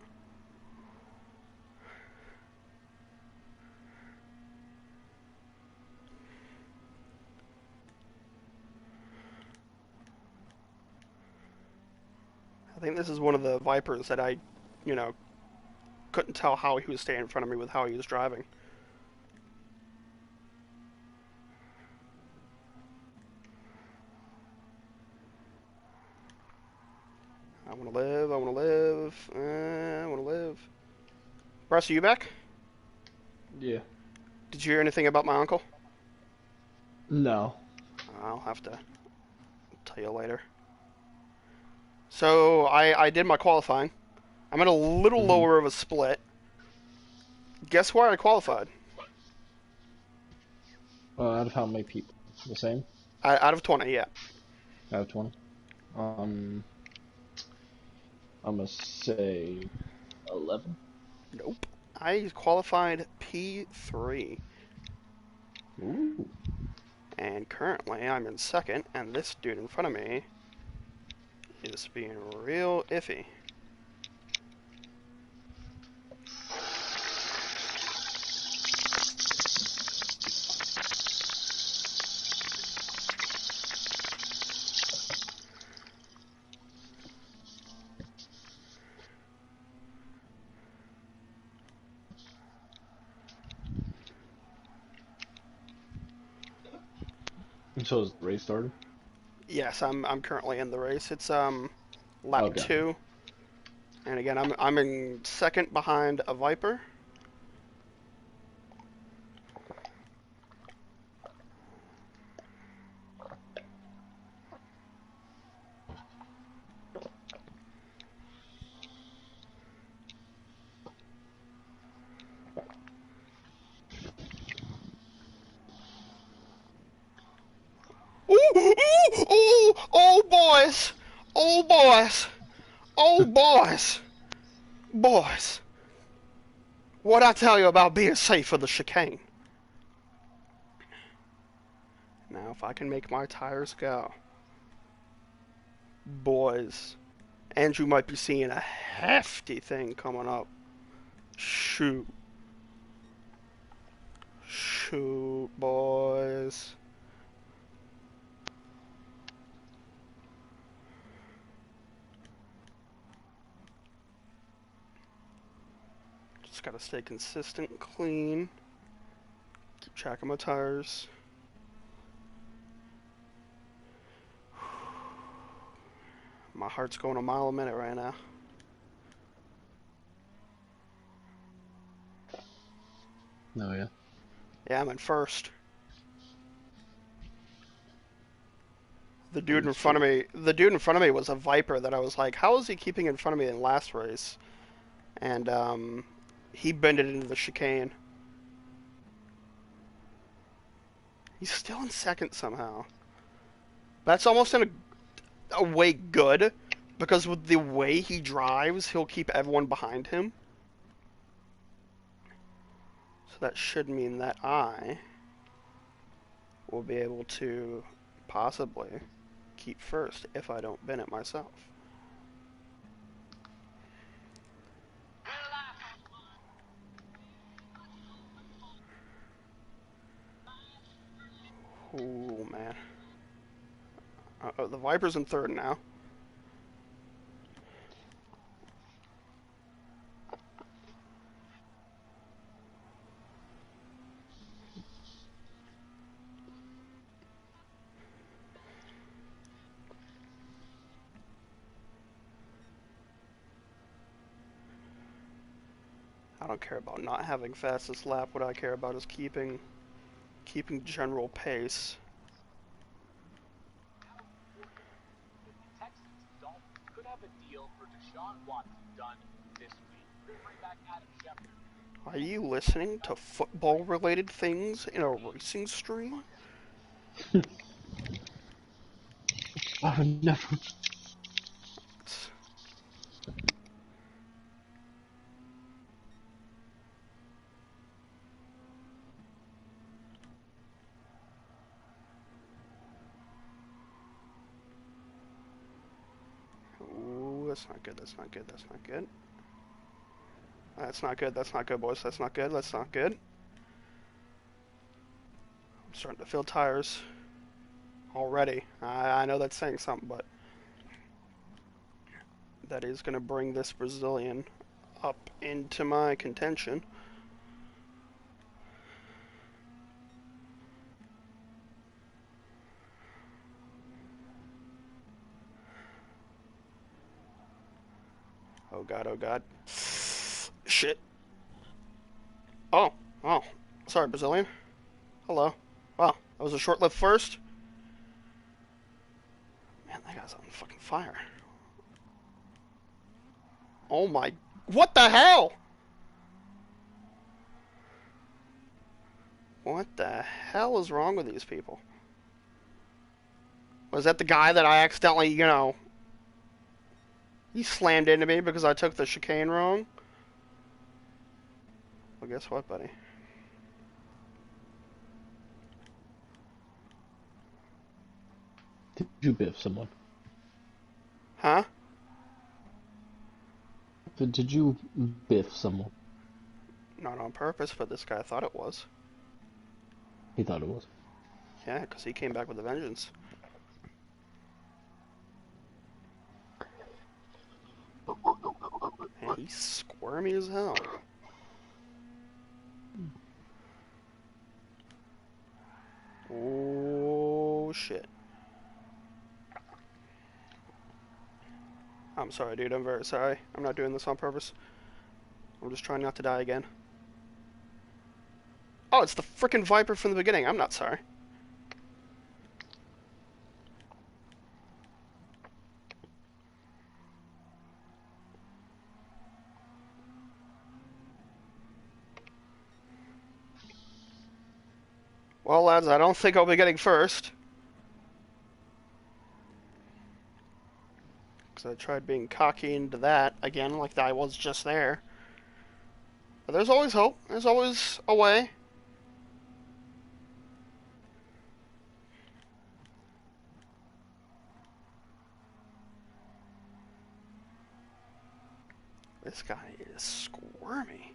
I think this is one of the Vipers that I, couldn't tell how he was staying in front of me with how he was driving. I want to live, I want to live, I want to live. Russ, are you back? Yeah. Did you hear anything about my uncle? No. I'll have to tell you later. So, I did my qualifying. I'm at a little lower of a split. Guess where I qualified? Out of how many people? The same? Out of 20, yeah. Out of 20? I'm gonna say 11. Nope. I qualified P3. Ooh. And currently I'm in second, and this dude in front of me is being real iffy. And so is the race started? Yes, I'm currently in the race. It's lap Okay. 2. And again, I'm in second behind a Viper. Ooh, ooh, ooh, oh boys, oh boys, oh boys, boys. What I tell you about being safe for the chicane? Now, if I can make my tires go, boys, Andrew might be seeing a hefty thing coming up. Shoot, shoot, boys. Just gotta stay consistent and clean. Keep track of my tires. My heart's going a mile a minute right now. Oh, yeah. Yeah, I'm in first. The dude in front of me was a Viper that I was like, how is he keeping in front of me in last race? And he bended into the chicane. He's still in second somehow. That's almost in a way good, because with the way he drives, he'll keep everyone behind him. So that should mean that I will be able to possibly keep first if I don't bin it myself. Oh man. The Viper's in third now. I don't care about not having fastest lap. What I care about is keeping general pace. Are you listening to football-related things in a racing stream? I would never. Ooh, that's not good. That's not good. That's not good. That's not good. That's not good, boys. That's not good. That's not good. I'm starting to feel tires already. I know that's saying something, but that is going to bring this Brazilian up into my contention. Oh god, oh god. Shit. Oh, oh. Sorry, Brazilian. Hello. Wow, that was a short-lived first. Man, that guy's on fucking fire. Oh my... What the hell? What the hell is wrong with these people? Was that the guy that I accidentally, he slammed into me because I took the chicane wrong? Well, guess what, buddy? Did you biff someone? Huh? Did you biff someone? Not on purpose, but this guy thought it was. He thought it was. Yeah, because he came back with a vengeance. Man, he's squirmy as hell. Oh, shit. I'm sorry, dude. I'm very sorry. I'm not doing this on purpose. I'm just trying not to die again. Oh, it's the frickin' Viper from the beginning. I'm not sorry. Well, lads, I don't think I'll be getting first. Because I tried being cocky into that again, like I was just there. But there's always hope. There's always a way. This guy is squirmy.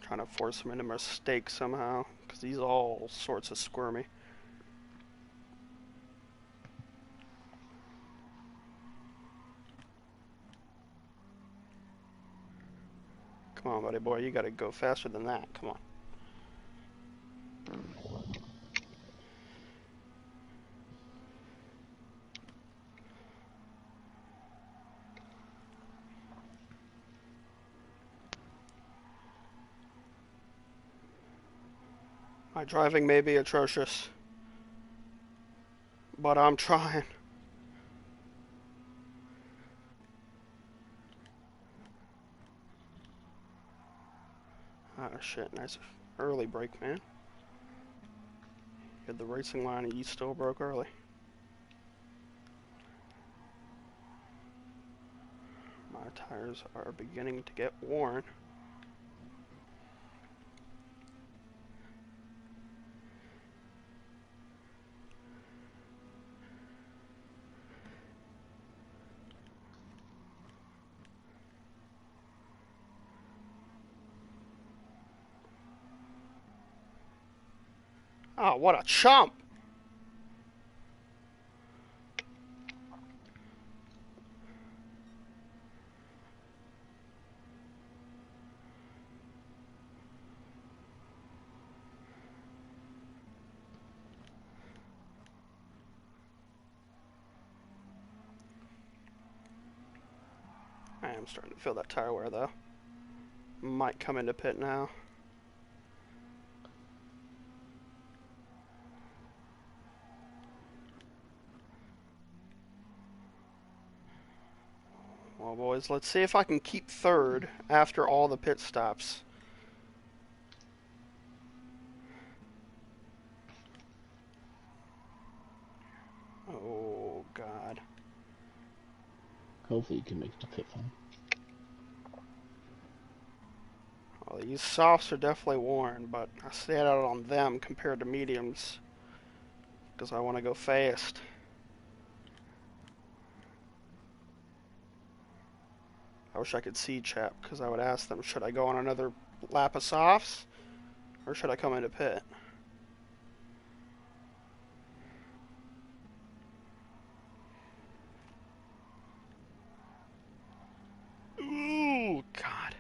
Trying to force him into mistakes somehow, because he's all sorts of squirmy. Come on, buddy boy, you gotta go faster than that. Come on. My driving may be atrocious, but I'm trying. Ah, shit, nice early break, man. You had the racing line and you still broke early. My tires are beginning to get worn. Oh, what a chump! I am starting to feel that tire wear, though. Might come into pit now. Well, boys, let's see if I can keep third after all the pit stops. Oh, God. Hopefully you can make it to pit fine. Well, these softs are definitely worn, but I stand out on them compared to mediums because I want to go fast. I wish I could see chat because I would ask them, should I go on another lap of softs or should I come into pit? Ooh, God.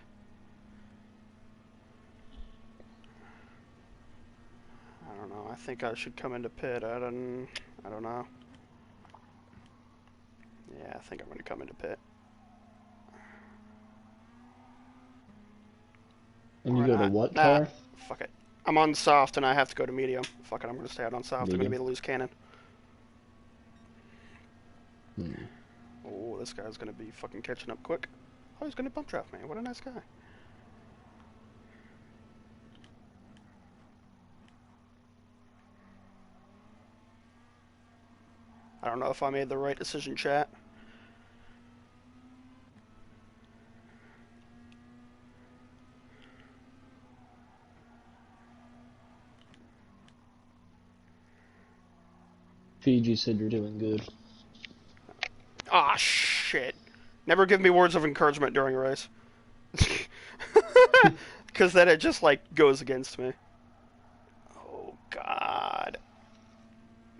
I don't know. I think I should come into pit. I don't know. Yeah, I think I'm going to come into pit. And Or you go to not. what Nah, tire? fuck it. I'm on soft and I have to go to medium. Fuck it, I'm going to stay out on soft. I'm going to Medium? be the loose cannon. Hmm. Oh, this guy's going to be fucking catching up quick. Oh, he's going to bump draft me. What a nice guy. I don't know if I made the right decision, chat. Fiji said you're doing good. Ah, shit. Never give me words of encouragement during a race. Because then it just, like, goes against me. Oh, God.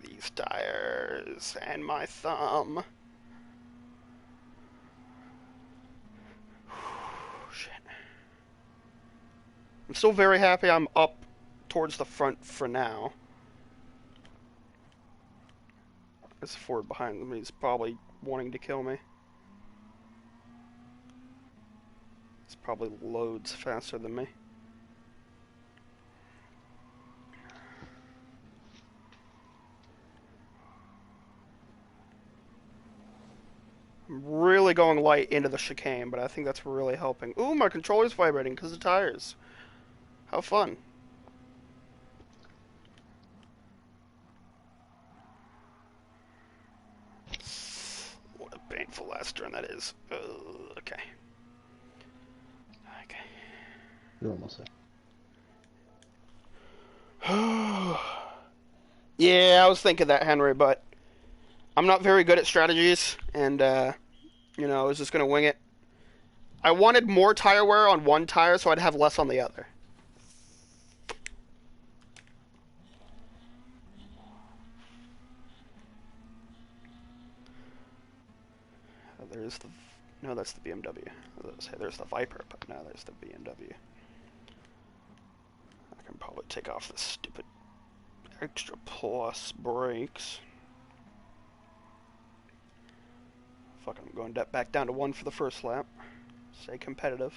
These tires and my thumb. Shit. I'm still very happy I'm up towards the front for now. This Ford behind me is probably wanting to kill me. It's probably loads faster than me. I'm really going light into the chicane, but I think that's really helping. Ooh, my controller's vibrating because of the tires. How fun. What a painful last turn that is. Okay. Okay. You're almost there. Yeah, I was thinking that, Henry, but I'm not very good at strategies, and, you know, I was just going to wing it. I wanted more tire wear on one tire so I'd have less on the other. There's the... No, that's the BMW. I was going to say there's the Viper, but no, there's the BMW. I can probably take off this stupid extra plus brakes. Fuck, I'm going back down to 1 for the first lap. Stay competitive.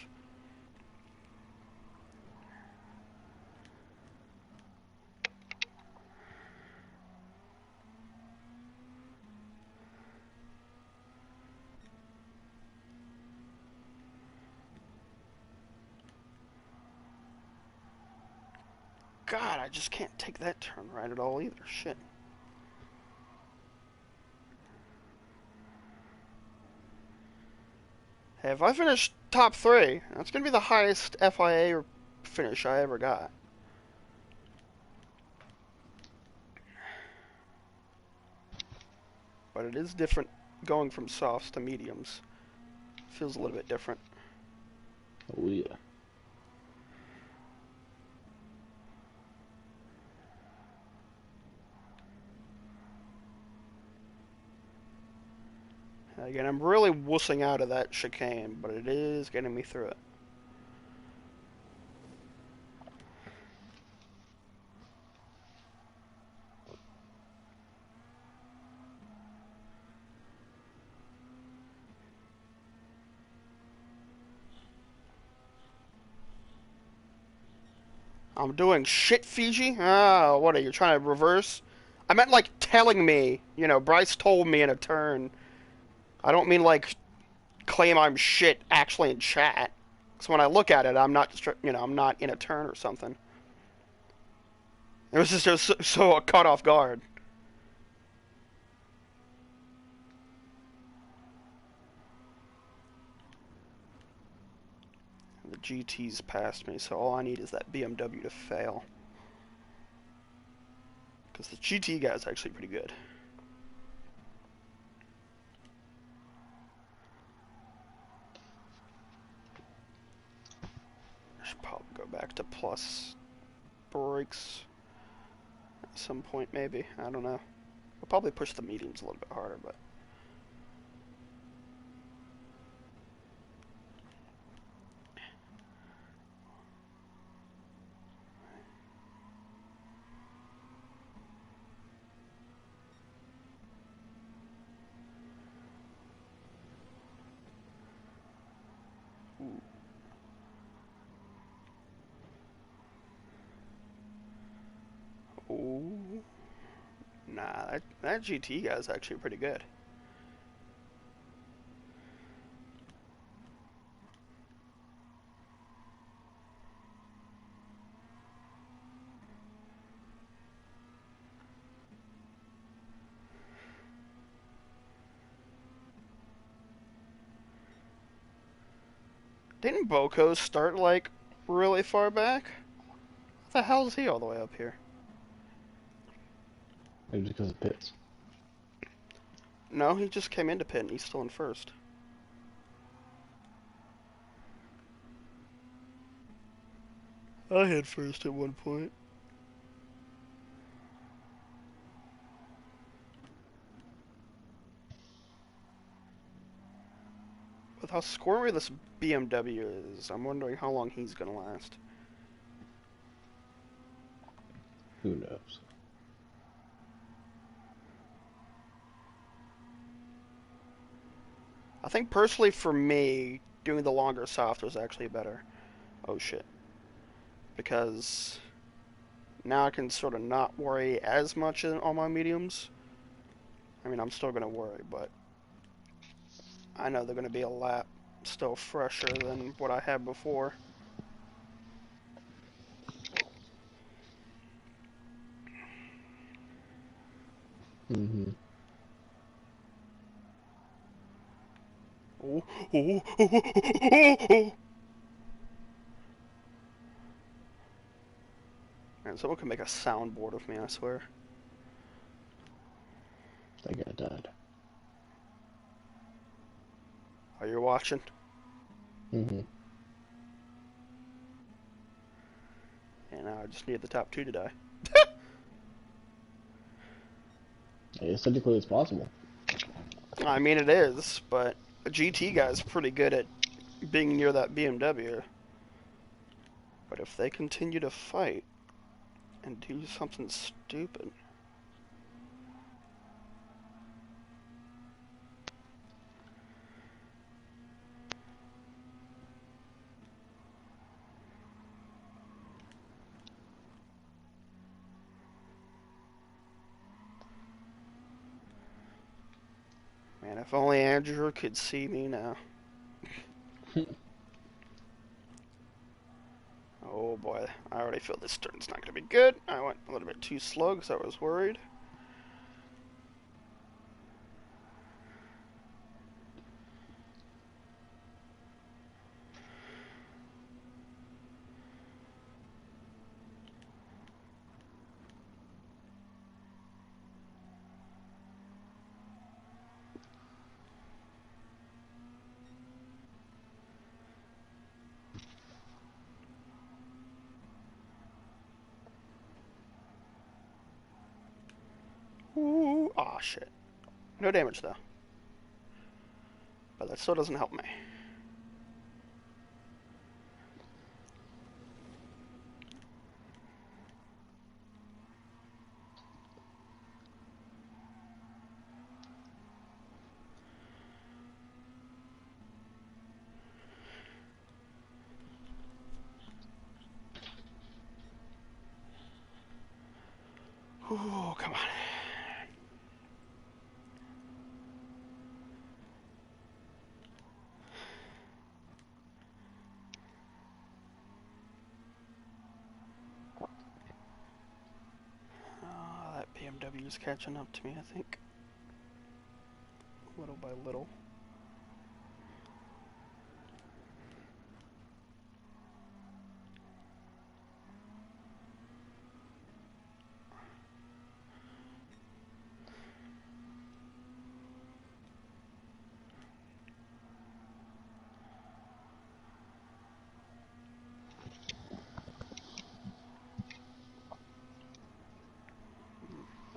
God, I just can't take that turn right at all either. Shit. Hey, if I finish top 3, that's going to be the highest FIA finish I ever got. But it is different going from softs to mediums. Feels a little bit different. Oh yeah. Again, I'm really wussing out of that chicane, but it is getting me through it. I'm doing shit, Fiji? Ah, what are you trying to reverse? I meant like telling me, Bryce told me in a turn. I don't mean like claim I'm shit actually in chat. So when I look at it, I'm not just, I'm not in a turn or something. It was just so caught off guard. The GT's passed me, so all I need is that BMW to fail. Because the GT guy's actually pretty good. I should probably go back to plus brakes at some point, maybe. I don't know. I'll probably push the mediums a little bit harder, but... Ooh. Ooh. Nah, that GT guy's actually pretty good. Didn't Boko start, like, really far back? What the hell is he all the way up here? Maybe because of pits. No, he just came into pit and he's still in first. I had first at one point. With how squirmy this BMW is, I'm wondering how long he's gonna last. Who knows? I think personally for me, doing the longer soft was actually better. Oh shit. Because now I can sort of not worry as much on my mediums. I mean, I'm still gonna worry, but I know they're gonna be a lap still fresher than what I had before. Mm-hmm. Oh, oh, oh, oh, oh, oh. Man, someone can make a soundboard of me, I swear. That guy died. Are you watching? Mm-hmm. And I just need the top 2 to die. Yeah, technically it's possible. I mean, it is, but the GT guy's pretty good at being near that BMW. But if they continue to fight and do something stupid... Man, if only Andrew could see me now. Oh boy, I already feel this turn's not going to be good. I went a little bit too slow because I was worried. Ooh, aw, shit. No damage, though. But that still doesn't help me. Ooh, come on. That BMW is catching up to me, I think. Little by little.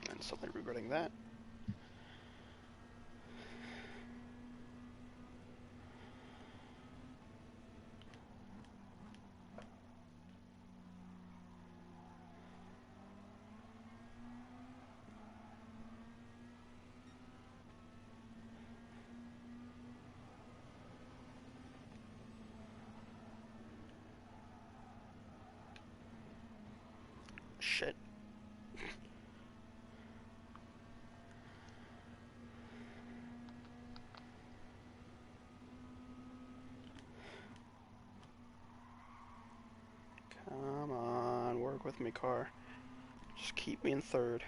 And suddenly regretting that. Shit. Come on, work with me, car. Just keep me in third.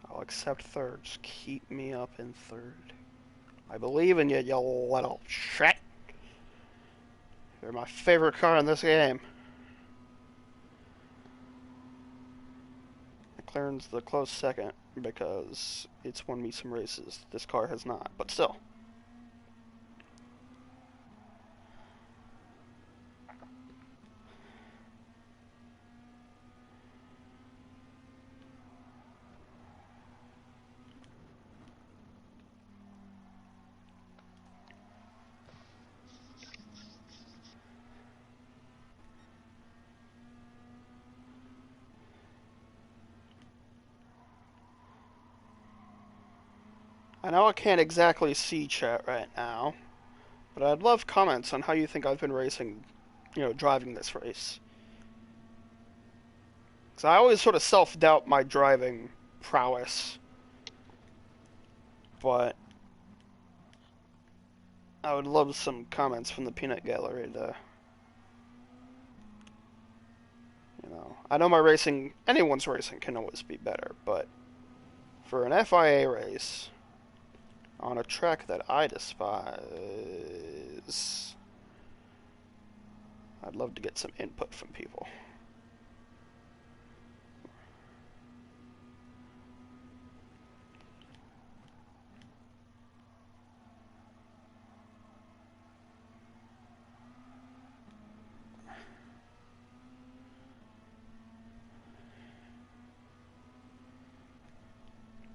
I'll accept third. Just keep me up in third. I believe in you, you little shit. You're my favorite car in this game. McLaren's the close second because it's won me some races. This car has not, but still. I know I can't exactly see chat right now, but I'd love comments on how you think I've been racing, driving this race. Because I always sort of self-doubt my driving prowess, but I would love some comments from the peanut gallery to, I know my racing, anyone's racing can always be better, but for an FIA race, on a track that I despise, I'd love to get some input from people.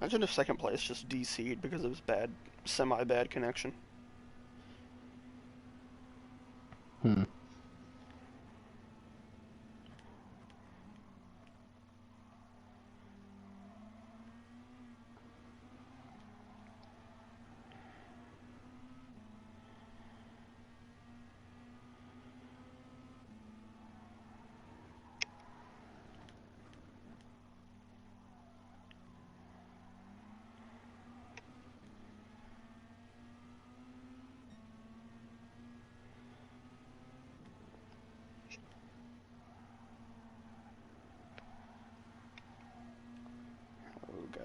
Imagine if second place just DC'd because of his semi-bad connection. Hmm.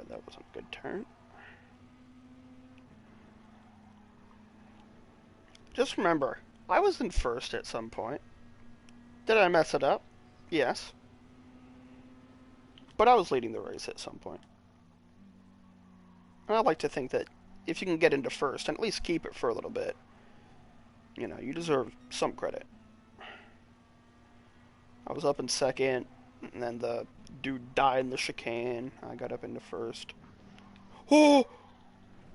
that wasn't a good turn. Just remember, I was in first at some point. Did I mess it up? Yes. But I was leading the race at some point. And I like to think that if you can get into first and at least keep it for a little bit, you deserve some credit. I was up in second, and then the dude died in the chicane. I got up into first. Oh!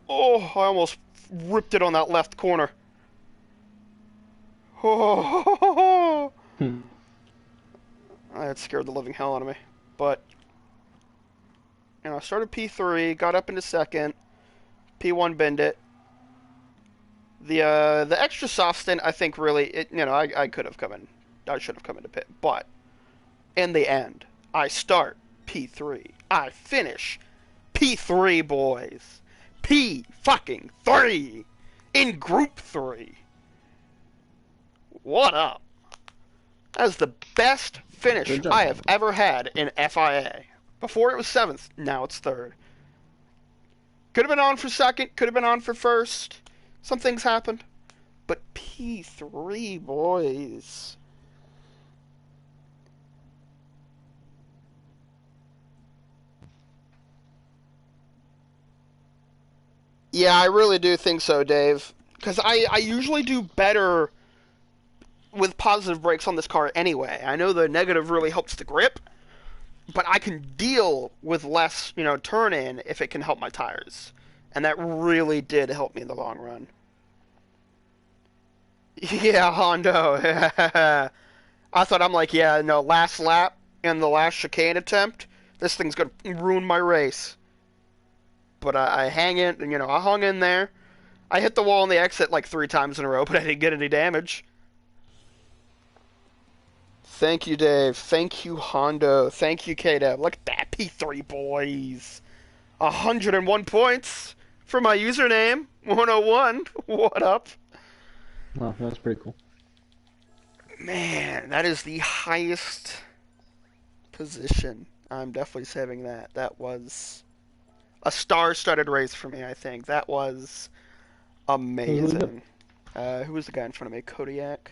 Oh, I almost ripped it on that left corner. Oh! That scared the living hell out of me. But, I started P3, got up into second, P1 bend it. The extra soft stint, I think, really, I could have come in. I should have come into pit. But, in the end, I start P3. I finish P3, boys. P-fucking-3 in Group 3. What up? That's the best finish I have ever had in FIA. Before it was 7th, now it's 3rd. Could have been on for 2nd, could have been on for 1st. Some things happened. But P3, boys. Yeah, I really do think so, Dave. Because I usually do better with positive brakes on this car anyway. I know the negative really helps the grip, but I can deal with less, turn in if it can help my tires. And that really did help me in the long run. Yeah, Hondo. I thought, I'm like, yeah, no, last lap and the last chicane attempt, this thing's going to ruin my race. But I hung in there. I hit the wall on the exit like 3 times in a row, but I didn't get any damage. Thank you, Dave. Thank you, Hondo. Thank you, K-Dev. Look at that, P3 boys. 101 points for my username. 101. What up? Oh, that's pretty cool. Man, that is the highest position. I'm definitely saving that. That was a star-studded race for me, I think. That was amazing. Who was the guy in front of me? Kodiak?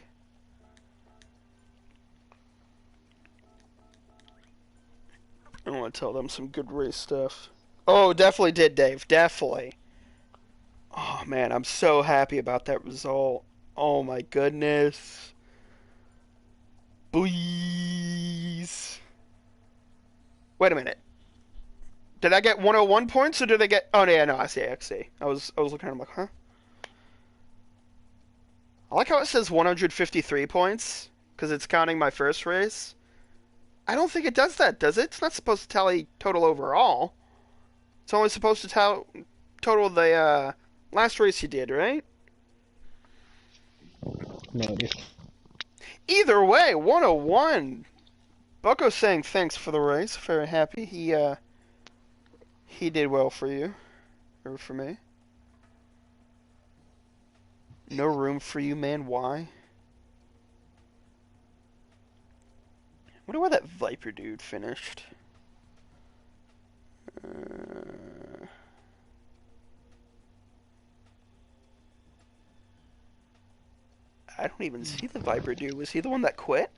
I want to tell them some good race stuff. Oh, definitely did, Dave. Definitely. Oh, man, I'm so happy about that result. Oh, my goodness. Please. Wait a minute. Did I get 101 points, or did I get... Oh, yeah, no, I see. I was looking at him like, huh? I like how it says 153 points, because it's counting my first race. I don't think it does that, does it? It's not supposed to tally total overall. It's only supposed to total the last race you did, right? No idea. Either way, 101. Bucko's saying thanks for the race. Very happy. He did well for you. Or for me. No room for you, man. Why? I wonder where that Viper dude finished. I don't even see the Viper dude. Was he the one that quit?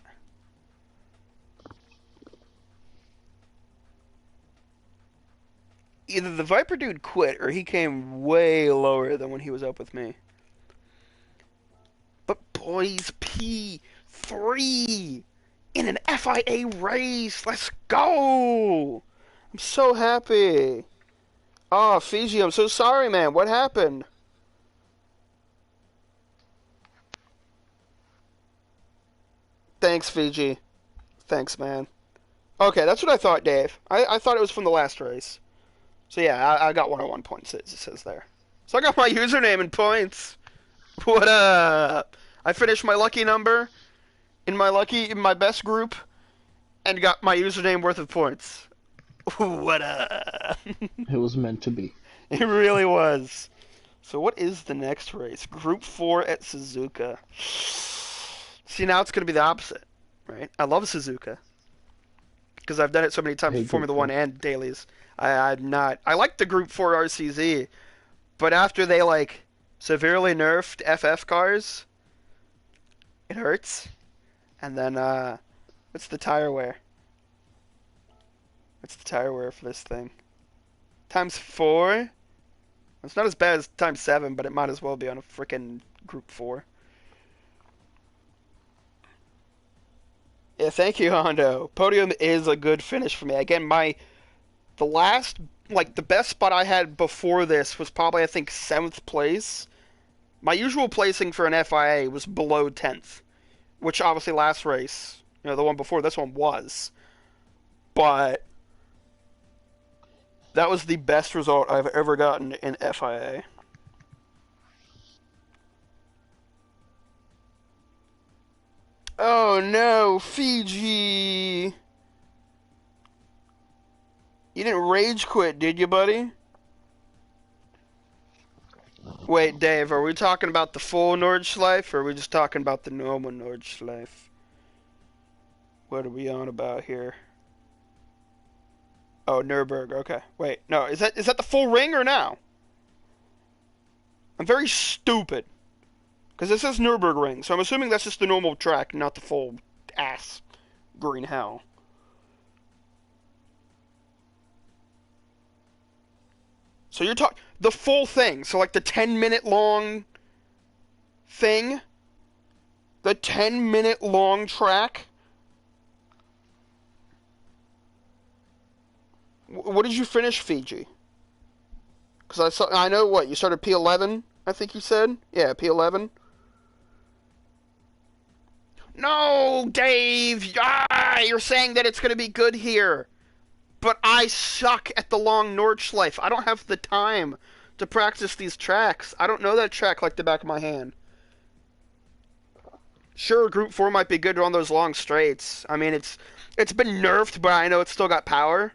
Either the Viper dude quit, or he came way lower than when he was up with me. But boys, P3 in an FIA race. Let's go! I'm so happy. Oh, Fiji, I'm so sorry, man. What happened? Thanks, Fiji. Thanks, man. Okay, that's what I thought, Dave. I thought it was from the last race. So yeah, I got 101 points, it says there. So I got my username and points. What up? I finished my lucky number in my best group and got my username worth of points. What up? It was meant to be. It really was. So what is the next race? Group 4 at Suzuka. See, now it's going to be the opposite, right? I love Suzuka. because I've done it so many I times with hate Group Formula One 4. and dailies. I'm not. I like the Group 4 RCZ, but after they like severely nerfed FF cars, it hurts. And then what's the tire wear? What's the tire wear for this thing? Times 4. It's not as bad as times 7, but it might as well be on a freaking Group 4. Yeah, thank you, Hondo. Podium is a good finish for me. Again, the last, like, the best spot I had before this was probably, I think, 7th place. My usual placing for an FIA was below 10th, which obviously last race, the one before this one was. But that was the best result I've ever gotten in FIA. Oh no, Fiji! You didn't rage quit, did you, buddy? Wait, Dave, are we talking about the full Nordschleife, or are we just talking about the normal Nordschleife? What are we on about here? Oh, Nürburgring, okay. Wait, no, is that the full ring or no? I'm very stupid. Because it says Nürburgring, so I'm assuming that's just the normal track, not the full ass green hell. So you're talking the full thing, so like the 10-minute long thing? The 10-minute long track? What did you finish, Fiji? Because I know what you started P11. I think you said, yeah, P11. No, Dave. You're saying that it's going to be good here, but I suck at the long Nordschleife. I don't have the time to practice these tracks. I don't know that track like the back of my hand. Sure, Group 4 might be good on those long straights. I mean, it's been nerfed, but I know it's still got power.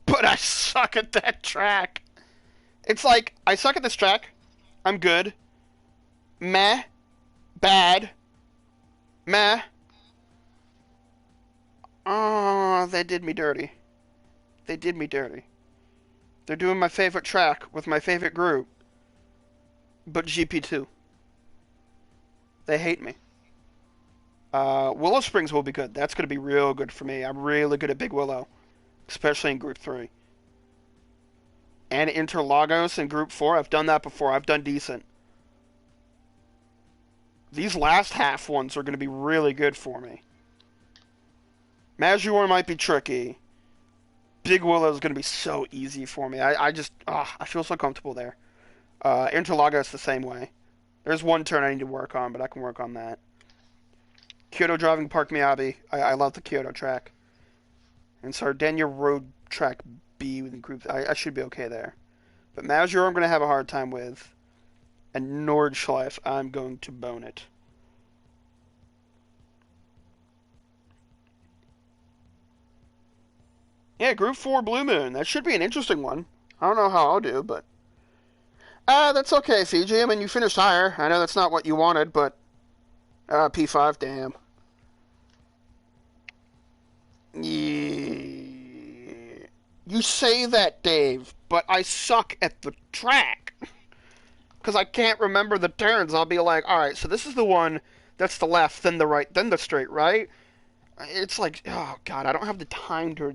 But I suck at that track. It's like, I suck at this track. I'm good. Meh. Bad. Meh. Oh, they did me dirty. They did me dirty. They're doing my favorite track with my favorite group. But GP2. They hate me. Willow Springs will be good. That's going to be real good for me. I'm really good at Big Willow. Especially in Group 3. And Interlagos in Group 4. I've done that before. I've done decent. These last half ones are going to be really good for me. Maggiore might be tricky. Big Willow is going to be so easy for me. I feel so comfortable there. Interlagos the same way. There's one turn I need to work on, but I can work on that. Kyoto Driving Park Miyabi. I love the Kyoto track. And Sardinia Road Track B with the group. I should be okay there. But Maggiore I'm going to have a hard time with. And Nordschleife, I'm going to bone it. Yeah, Group 4 Blue Moon. That should be an interesting one. I don't know how I'll do, but... that's okay, Fiji. I mean, you finished higher. I know that's not what you wanted, but... P5, damn. Yeah. You say that, Dave, but I suck at the track. Because I can't remember the turns. I'll be like, alright, so this is the one that's the left, then the right, then the straight, right? It's like, oh god, I don't have the time to,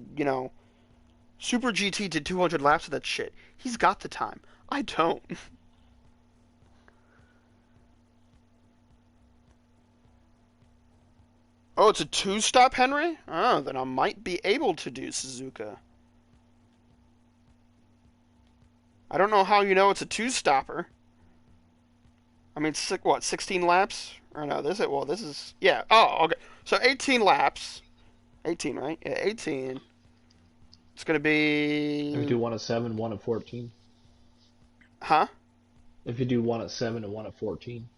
Super GT did 200 laps of that shit. He's got the time. I don't. Oh, it's a two-stop, Henry? Oh, then I might be able to do Suzuka. I don't know how you know it's a two-stopper. I mean, what, 16 laps? Or no, this is, yeah. Oh, okay. So 18 laps. 18, right? Yeah, 18. It's going to If you be... do one at 7, one at 14. Huh? If you do one at 7 and one at 14.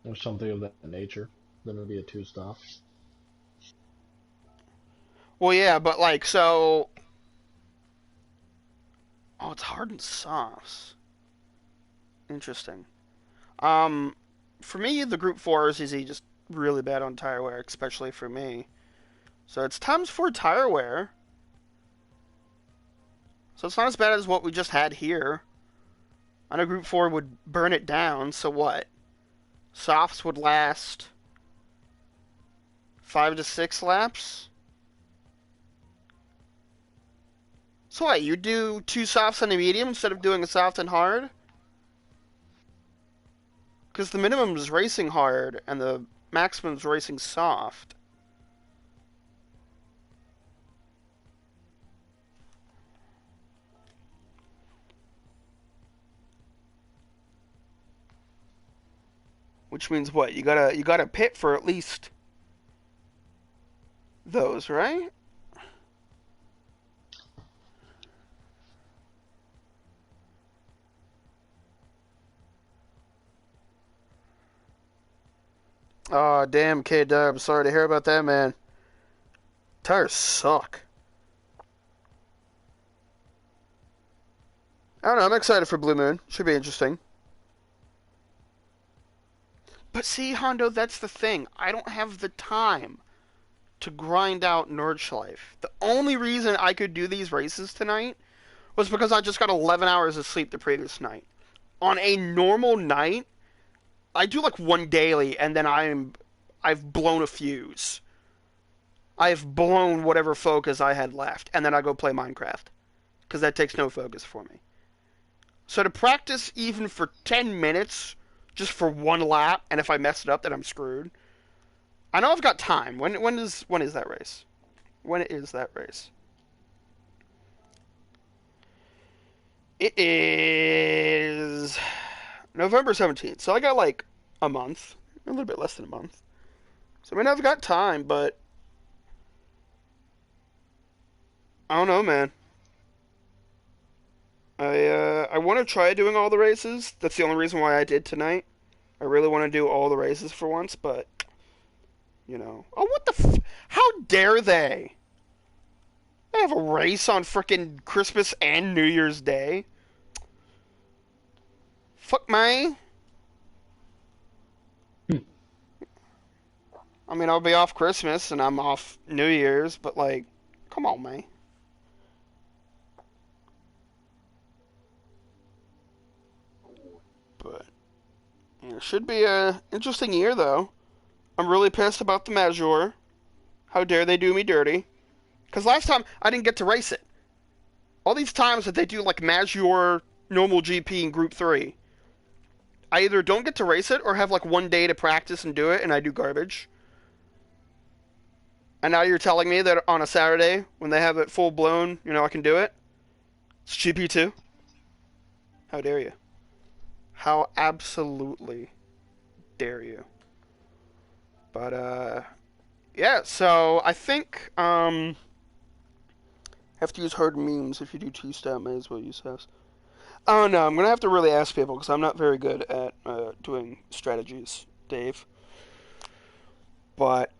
Or something of that nature. Then it'll be a 2-stop. Well, yeah, but like, so... Oh, it's hard and softs. Interesting. Um, for me, the Group 4 is easy, just really bad on tire wear, especially for me. So it's times 4 tire wear. So it's not as bad as what we just had here. I know Group 4 would burn it down, so what? Softs would last 5 to 6 laps? So what, you do 2 softs and a medium instead of doing a soft and hard? Because the minimum is racing hard, and the maximum is racing soft. Which means what? You gotta pit for at least those, right? Oh, damn, K-Dub. Sorry to hear about that, man. Tires suck. I don't know. I'm excited for Blue Moon. Should be interesting. But see, Hondo, that's the thing. I don't have the time to grind out Nordschleife. The only reason I could do these races tonight was because I just got 11 hours of sleep the previous night. On a normal night, I do like one daily, and then I've blown a fuse. I've blown whatever focus I had left, and then I go play Minecraft. Because that takes no focus for me. So to practice even for 10 minutes, just for one lap, and if I mess it up, then I'm screwed. I know I've got time. When is that race? When is that race? It is November 17th. So I got like a month. A little bit less than a month. So I mean, I've got time, but I don't know, man. I want to try doing all the races. That's the only reason why I did tonight. I really want to do all the races for once, but Oh, what the how dare they? They have a race on frickin' Christmas and New Year's Day. Fuck me. I mean, I'll be off Christmas and I'm off New Year's, but like, come on, man. But it should be a interesting year, though. I'm really pissed about the Major. How dare they do me dirty? Because last time I didn't get to race it. All these times that they do like Major, normal GP, and Group 3, I either don't get to race it or have like one day to practice and do it, and I do garbage. And now you're telling me that on a Saturday, when they have it full blown, I can do it? It's GP2? How dare you? How absolutely dare you? But, yeah, so I think, have to use hard memes. If you do two-step, may as well use house. Oh, no, I'm going to have to really ask people, because I'm not very good at doing strategies, Dave. But,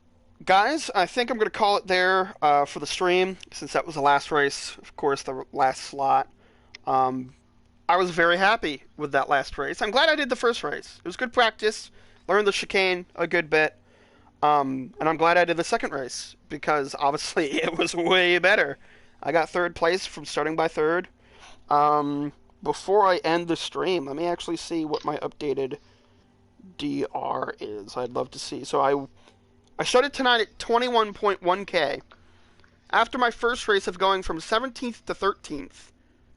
guys, I think I'm going to call it there for the stream, since that was the last race, of course, the last slot. I was very happy with that last race. I'm glad I did the first race. It was good practice. Learned the chicane a good bit. And I'm glad I did the second race, because obviously it was way better. I got third place from starting by third. Before I end the stream, let me actually see what my updated DR is. I'd love to see. So I started tonight at 21.1k. After my first race of going from 17th to 13th,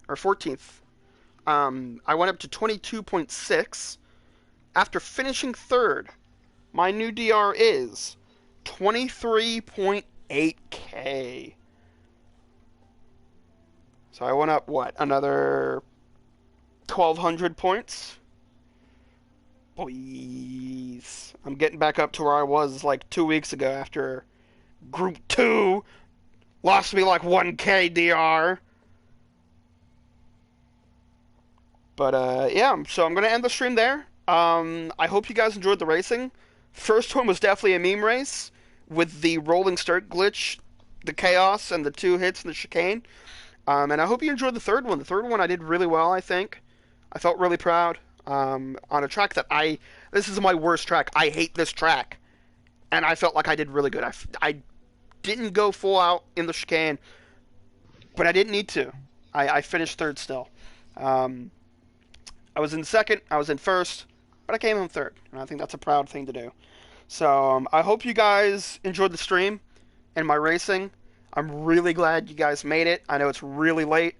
or 14th, I went up to 22.6. After finishing third, my new DR is 23.8k. So I went up, what, another 1,200 points? Please. I'm getting back up to where I was like 2 weeks ago after Group 2 lost me like 1k DR. But, yeah, so I'm going to end the stream there. I hope you guys enjoyed the racing. First one was definitely a meme race with the rolling start glitch, the chaos, and the 2 hits and the chicane. And I hope you enjoyed the third one. The third one I did really well, I think. I felt really proud on a track that I this is my worst track. I hate this track. And I felt like I did really good. I didn't go full out in the chicane, but I didn't need to. I finished third still. Um, I was in second, I was in first, but I came home third, and I think that's a proud thing to do. So I hope you guys enjoyed the stream and my racing. I'm really glad you guys made it. I know it's really late,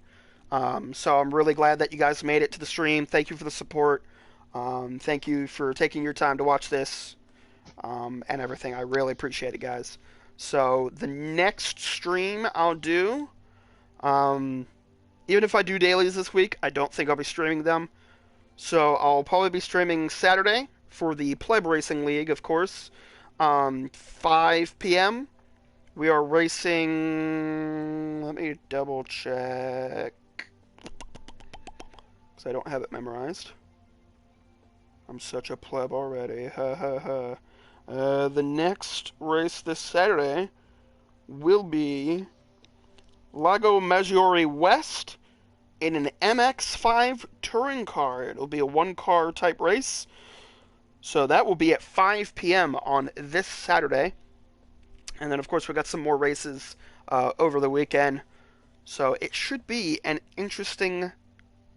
so I'm really glad that you guys made it to the stream. Thank you for the support. Thank you for taking your time to watch this and everything. I really appreciate it, guys. So the next stream I'll do, um, even if I do dailies this week, I don't think I'll be streaming them. So I'll probably be streaming Saturday for the Pleb Racing League, of course. 5 p.m. We are racing. Let me double check because I don't have it memorized. I'm such a pleb already. Ha ha ha. The next race this Saturday will be Lago Maggiore West in an MX-5 touring car. It'll be a one-car type race. So that will be at 5 p.m. on this Saturday. And then, of course, we've got some more races over the weekend. So it should be an interesting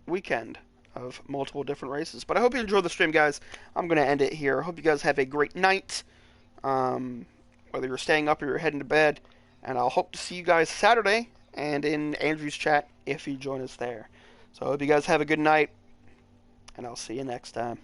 weekend of multiple different races. But I hope you enjoyed the stream, guys. I'm going to end it here. I hope you guys have a great night, whether you're staying up or you're heading to bed. And I'll hope to see you guys Saturday and in Andrew's chat if you join us there. So I hope you guys have a good night, and I'll see you next time.